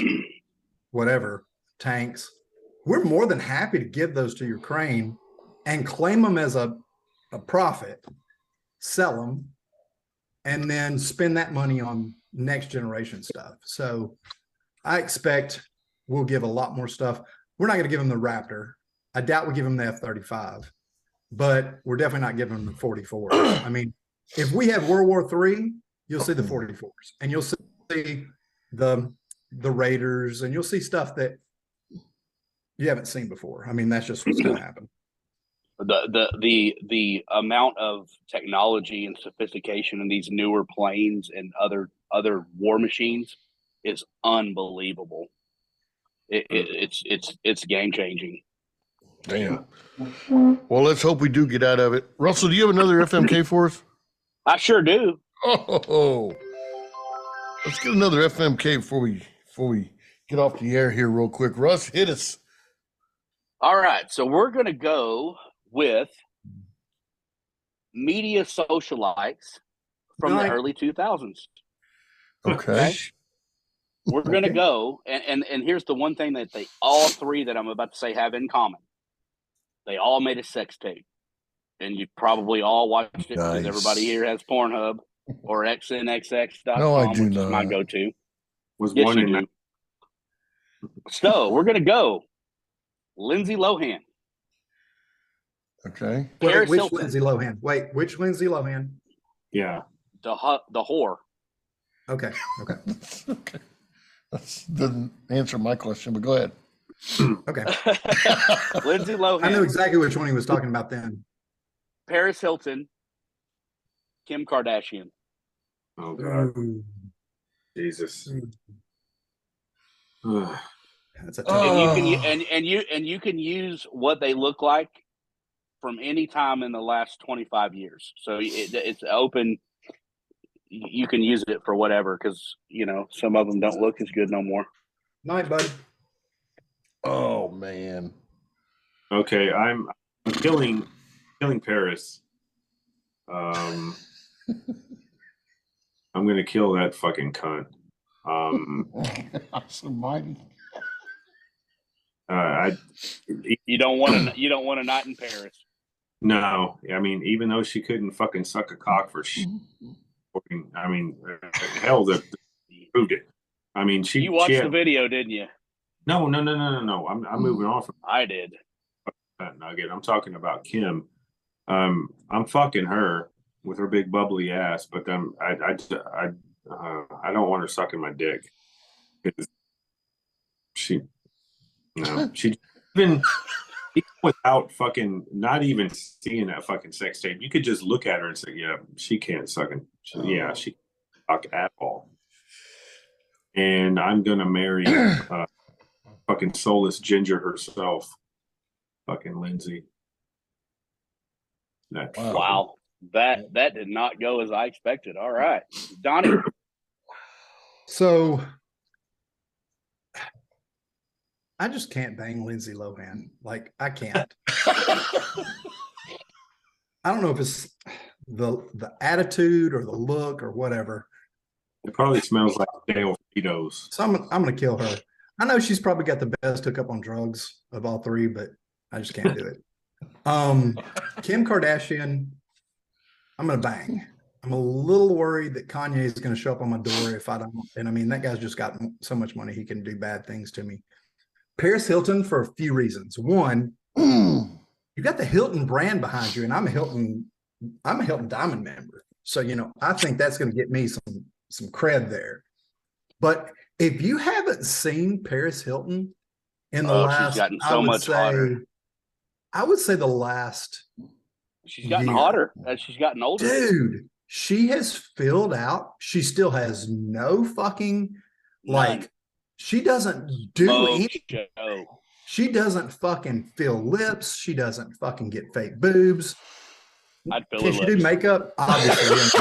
whatever, tanks. We're more than happy to give those to Ukraine and claim them as a profit, sell them, and then spend that money on next generation stuff. So I expect we'll give a lot more stuff. We're not going to give them the Raptor. I doubt we give them the F-35, but we're definitely not giving them the 44s. I mean, if we have World War III, you'll see the 44s, and you'll see the Raiders, and you'll see stuff that you haven't seen before. I mean, that's just what's going to happen. The amount of technology and sophistication in these newer planes and other war machines is unbelievable. It's game changing. Damn. Well, let's hope we do get out of it. Russell, do you have another FMK for us? I sure do. Oh, let's get another FMK before we get off the air here real quick. Russ, hit us. All right, so we're going to go with media socialites from the early 2000s. Okay. We're going to go, and here's the one thing that all three that I'm about to say have in common. They all made a sex tape, and you probably all watched it because everybody here has Pornhub or xnxx.com, No, I do which not. is my go-to. Was Yes, one you in do. So we're going to go Lindsay Lohan. Okay. Wait, which Hilton. Lindsay Lohan? Wait, which Lindsay Lohan? Yeah. The whore. Okay. Okay. That doesn't answer my question, but go ahead. Okay. Lindsay Lohan. I knew exactly which one he was talking about then. Paris Hilton. Kim Kardashian. Oh God. Ooh. Jesus. That's a tough And you can use what they look like from any time in the last 25 years. So it's open. You can use it for whatever, because some of them don't look as good no more. night, bud. Oh man. Okay, I'm killing Paris. I'm gonna kill that fucking cunt. Awesome, mighty. You don't want a night in Paris. No, I mean, even though she couldn't fucking suck a cock for I mean, hell, that proved it. I mean, You watched the video, didn't you? No. I'm moving on from I did. that nugget. I'm talking about Kim. I'm fucking her with her big bubbly ass, but then I don't want her sucking my dick. She even without fucking not even seeing that fucking sex tape, you could just look at her and say, yeah, she can't suck it. She can't suck at all. And I'm gonna marry fucking soulless ginger herself, fucking Lindsay. Wow. That did not go as I expected. All right, Donnie. So I just can't bang Lindsay Lohan. Like I can't. I don't know if it's the attitude or the look or whatever. It probably smells like damn Cheetos. So I'm gonna kill her. I know she's probably got the best hookup on drugs of all three, but I just can't do it. Kim Kardashian, I'm gonna bang. I'm a little worried that Kanye is gonna show up on my door if I don't. And I mean, that guy's just got so much money, he can do bad things to me. Paris Hilton for a few reasons. One, you got the Hilton brand behind you, and I'm a Hilton Diamond member. So, I think that's going to get me some cred there. But if you haven't seen Paris Hilton in the last, she's gotten so much hotter. I would say the last. She's gotten hotter as she's gotten older. Dude, she has filled out. She still has no fucking she doesn't do anything. She doesn't fucking fill lips. She doesn't fucking get fake boobs. Can she do makeup? Obviously,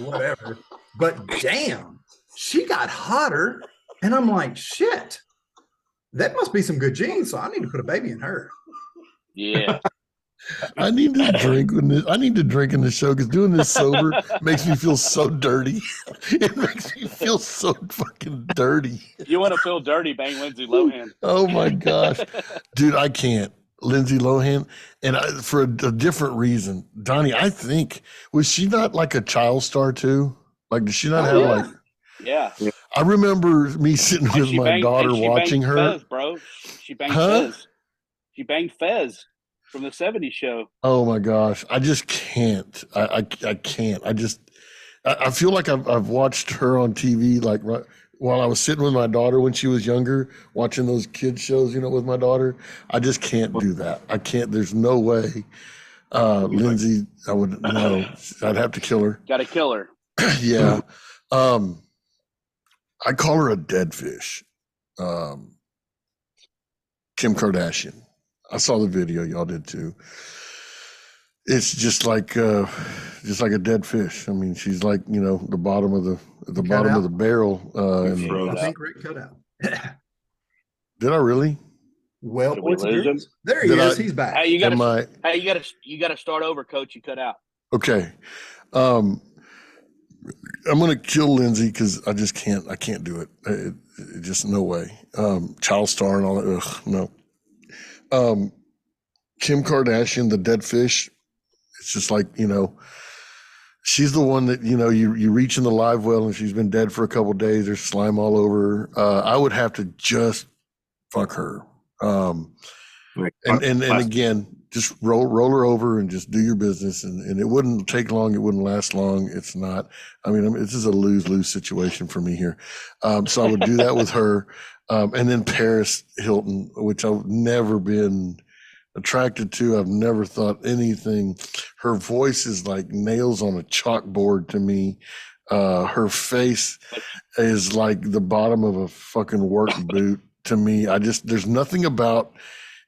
whatever. But damn, she got hotter. And I'm like, shit, that must be some good genes. So I need to put a baby in her. Yeah. I need to drink in the show because doing this sober makes me feel so dirty. It makes me feel so fucking dirty. You want to feel dirty, bang Lindsay Lohan. Oh my gosh. Dude, I can't. Lindsay Lohan. And for a different reason. Donnie, I think, was she not like a child star too? Like, did she not have Yeah. I remember me sitting with my daughter watching her. Fez, bro. She banged Fez. She banged Fez from the 70s show. Oh my gosh. I just can't. I can't. I feel like I've watched her on TV like while I was sitting with my daughter when she was younger, watching those kids shows, with my daughter. I just can't do that. I can't. There's no way. Lindsay, I would no. I'd have to kill her. Got to kill her. Yeah. I call her a dead fish. Kim Kardashian. I saw the video, y'all did too. It's just like a dead fish. I mean, she's like, the bottom of the barrel. I think Rick cut out. Did I really? Well, did we lose him? There he is. He's back. Hey, you gotta start over, Coach. You cut out. Okay. I'm gonna kill Lindsay because I just can't. I can't do it. Just no way. Child star and all that. Ugh, no. Kim Kardashian, the dead fish. It's just like, she's the one that, you reach in the live well and she's been dead for a couple of days. There's slime all over her. I would have to just fuck her. And again, just roll her over and just do your business. And it wouldn't take long. It wouldn't last long. It's not, this is a lose-lose situation for me here. So I would do that with her. And then Paris Hilton, which I've never been attracted to. I've never thought anything. Her voice is like nails on a chalkboard to me. Her face is like the bottom of a fucking work boot to me. There's nothing about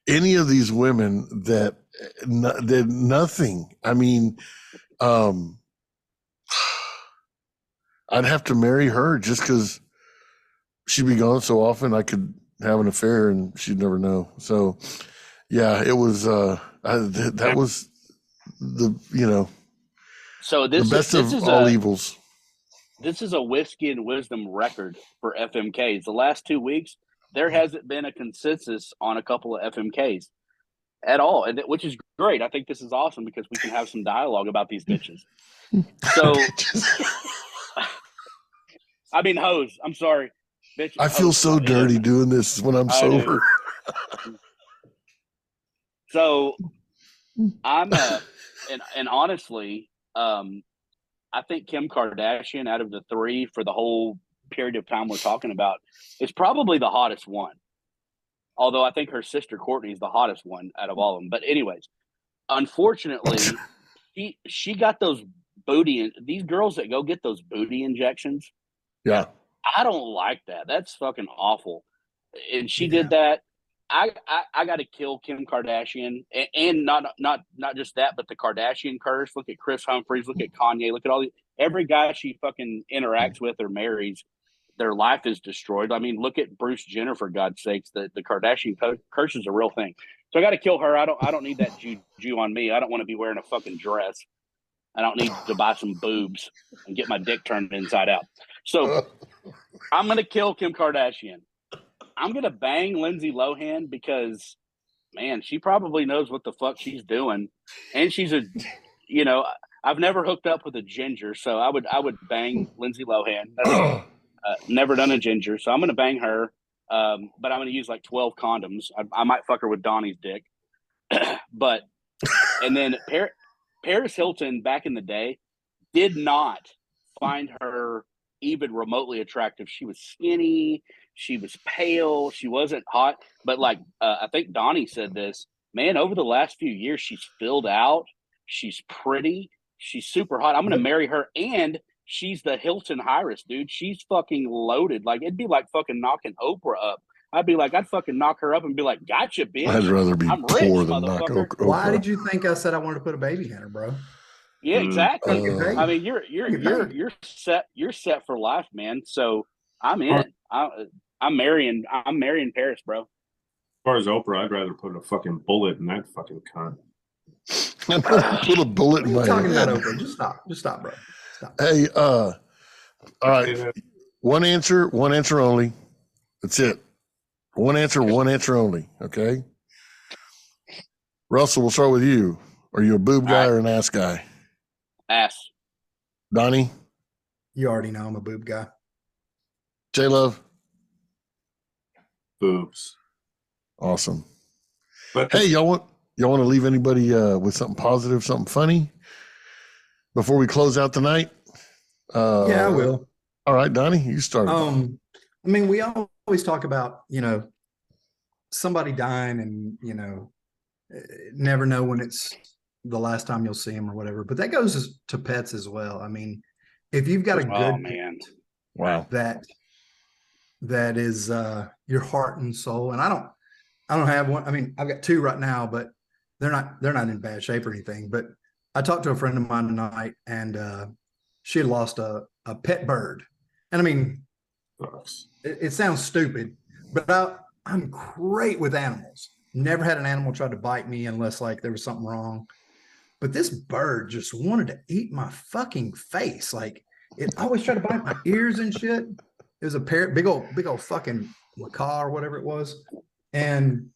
any of these women that nothing. I mean, I'd have to marry her just because she'd be gone so often. I could have an affair and she'd never know. So, yeah, it was. That was the So the best of all evils. This is a whiskey and wisdom record for FMKs. The last 2 weeks, there hasn't been a consensus on a couple of FMKs at all, and which is great. I think this is awesome because we can have some dialogue about these bitches. So, I mean, hoes. I'm sorry, bitch. I feel so dirty doing this when I'm sober. So, I'm and honestly, I think Kim Kardashian, out of the three for the whole period of time we're talking about, is probably the hottest one. Although I think her sister Courtney is the hottest one out of all of them. But anyways, unfortunately, she got those these girls that go get those booty injections. Yeah. I don't like that. That's fucking awful. And she did that. I got to kill Kim Kardashian, and not just that, but the Kardashian curse. Look at Chris Humphries. Look at Kanye. Look at every guy she fucking interacts with or marries. Their life is destroyed. I mean, look at Bruce Jenner, for God's sakes. The Kardashian curse is a real thing. So I got to kill her. I don't need that juju on me. I don't want to be wearing a fucking dress. I don't need to buy some boobs and get my dick turned inside out. So I'm going to kill Kim Kardashian. I'm going to bang Lindsay Lohan because, man, she probably knows what the fuck she's doing. And she's I've never hooked up with a ginger, so I would bang Lindsay Lohan. That's never done a ginger, so I'm going to bang her. But I'm going to use like 12 condoms. I might fuck her with Donnie's dick. But, and then Paris Hilton back in the day did not find her even remotely attractive. She was skinny. She was pale. She wasn't hot. But like, I think Donnie said this, man, over the last few years, she's filled out. She's pretty. She's super hot. I'm going to marry her. And she's the Hilton Heiress, dude. She's fucking loaded. Like, it'd be like fucking knocking Oprah up. I'd fucking knock her up and be like, gotcha, bitch. I'd rather be I'm rich, poor than knock motherfucker. Why did you think I said I wanted to put a baby in her, bro? Yeah, exactly. Okay. I mean, you're set for life, man. So I'm in. I'm marrying Paris, bro. As far as Oprah, I'd rather put a fucking bullet in that fucking cunt. Put a bullet in my Talking head. about Oprah. Just stop, bro. Stop. Hey, all right. One answer only. That's it. One answer only. Okay. Russell, we'll start with you. Are you a boob guy or an ass guy? Ass. Donnie? You already know I'm a boob guy. J-Love? Boobs. Awesome. But Hey, y'all want to leave anybody with something positive, something funny before we close out tonight? Yeah, I will. All right, Donnie, you start. I mean, we always talk about, somebody dying and, never know when it's the last time you'll see them or whatever, but that goes to pets as well. I mean, if you've got a good man, wow, that is your heart and soul. And I don't have one. I mean, I've got two right now, but they're not in bad shape or anything. But I talked to a friend of mine tonight, and she had lost a pet bird. And I mean, it sounds stupid, but I'm great with animals. Never had an animal try to bite me unless like there was something wrong. But this bird just wanted to eat my fucking face. Like it always tried to bite my ears and shit. It was a parrot, big old fucking macaw or whatever it was. And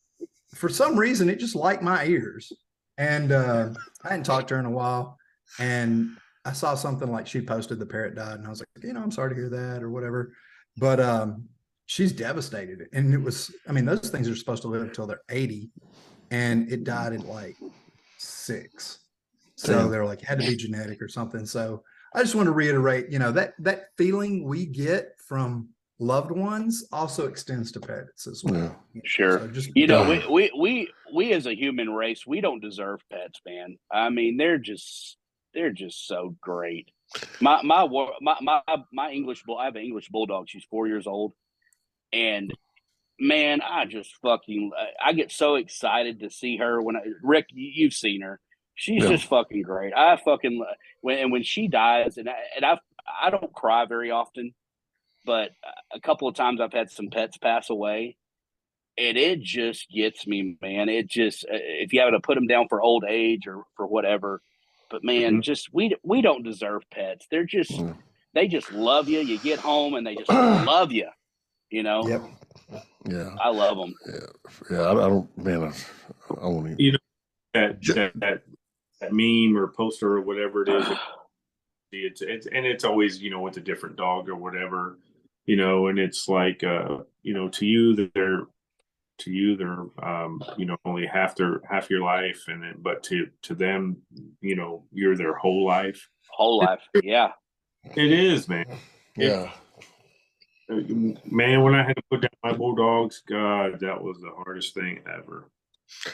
for some reason, it just liked my ears. And I hadn't talked to her in a while. And I saw something like she posted the parrot died. And I was like, I'm sorry to hear that or whatever. But she's devastated. And it was, I mean, those things are supposed to live until they're 80. And it died at like 6. So they're like, had to be genetic or something. So I just want to reiterate, that feeling we get from loved ones also extends to pets as well. Yeah. Sure. So just, we as a human race, we don't deserve pets, man. I mean, they're just so great. My English bull, I have an English bulldog. She's 4 years old, and man, I get so excited to see her. Rick, you've seen her. She's just fucking great. I fucking when she dies, and I don't cry very often, but a couple of times I've had some pets pass away, and it just gets me, man. It just if you have to put them down for old age or for whatever, but man, just we don't deserve pets. They just love you. You get home and they just love you. Yep. Yeah. I love them. Yeah. I don't, man. I won't even. That meme or poster or whatever it is, it's always with a different dog or whatever, and it's like to you they're only half your life, but to them you're their whole life. Yeah, it is, man. Yeah. Man, when I had to put down my bulldogs, God, that was the hardest thing ever.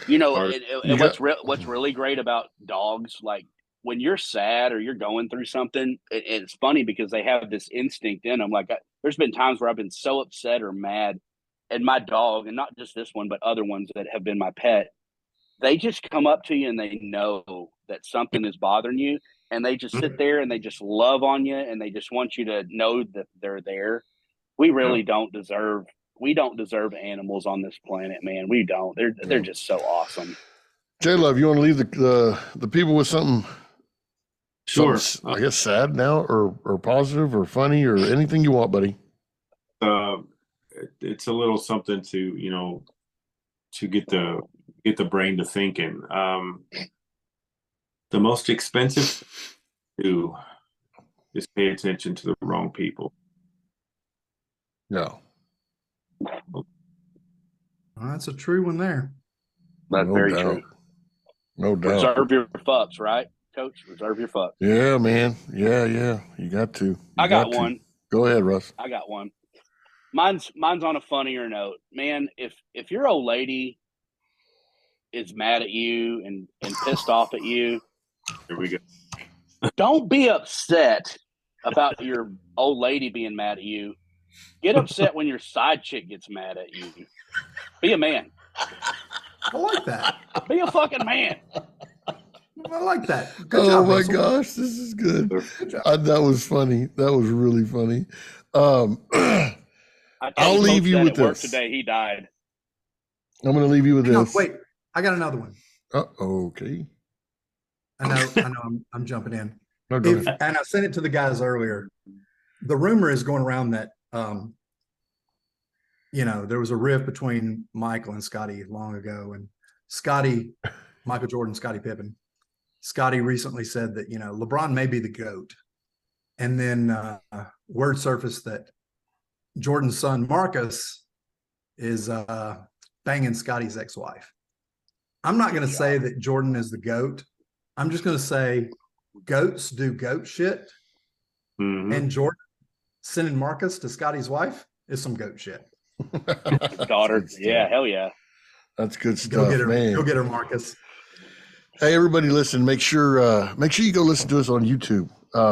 And what's really great about dogs, like when you're sad or you're going through something, it's funny because they have this instinct in them. Like there's been times where I've been so upset or mad, and my dog, and not just this one, but other ones that have been my pet, they just come up to you and they know that something is bothering you, and they just sit there and they just love on you, and they just want you to know that they're there. We really don't deserve animals on this planet, man. We don't. They're just so awesome. J Love, you want to leave the people with something? Sure. I guess sad now, or positive, or funny, or anything you want, buddy. It's a little something to to get the brain to thinking. The most expensive to do is pay attention to the wrong people. Yeah. That's a true one there. That's very true. No doubt. Reserve your fucks, right, Coach? Reserve your fucks. Yeah, man. Yeah. You got to. I got one. Go ahead, Russ. I got one. Mine's on a funnier note. Man, if your old lady is mad at you and pissed off at you, Here we go. don't be upset about your old lady being mad at you. Get upset when your side chick gets mad at you. Be a man. I like that. Be a fucking man. I like that. Good job, my Russell. gosh, this is good. Good job. That was funny. That was really funny. I'll leave you with at work this. Today he died. I'm going to leave you with Hang on, this. wait, I got another one. Okay. I know I'm jumping in. No, go ahead. And I sent it to the guys earlier. The rumor is going around that there was a rift between Michael and Scotty long ago, and Michael Jordan, Scottie Pippen. Scotty recently said that LeBron may be the GOAT, and then word surfaced that Jordan's son Marcus is banging Scotty's ex-wife. I'm not going to say that Jordan is the GOAT. I'm just going to say goats do goat shit, and Jordan sending Marcus to Scotty's wife is some goat shit. Daughter, yeah, hell yeah. That's good stuff, Go get her, man. Go get her, Marcus. Hey, everybody, listen. Make sure you go listen to us on YouTube.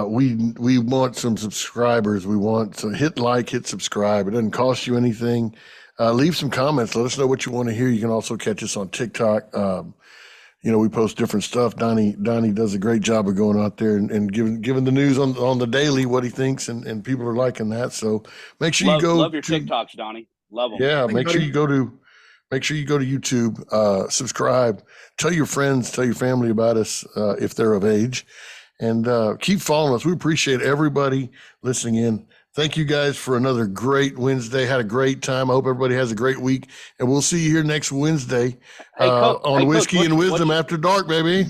We want some subscribers. We want to hit like, hit subscribe. It doesn't cost you anything. Leave some comments. Let us know what you want to hear. You can also catch us on TikTok. We post different stuff. Donnie does a great job of going out there and giving the news on the daily what he thinks, and people are liking that. So make sure you go. Love your TikToks, Donnie. Love them. Yeah, make sure you go to YouTube, subscribe, tell your friends, tell your family about us if they're of age, and keep following us. We appreciate everybody listening in. Thank you guys for another great Wednesday. Had a great time. I hope everybody has a great week, and we'll see you here next Wednesday on Whiskey and Wisdom After Dark, baby.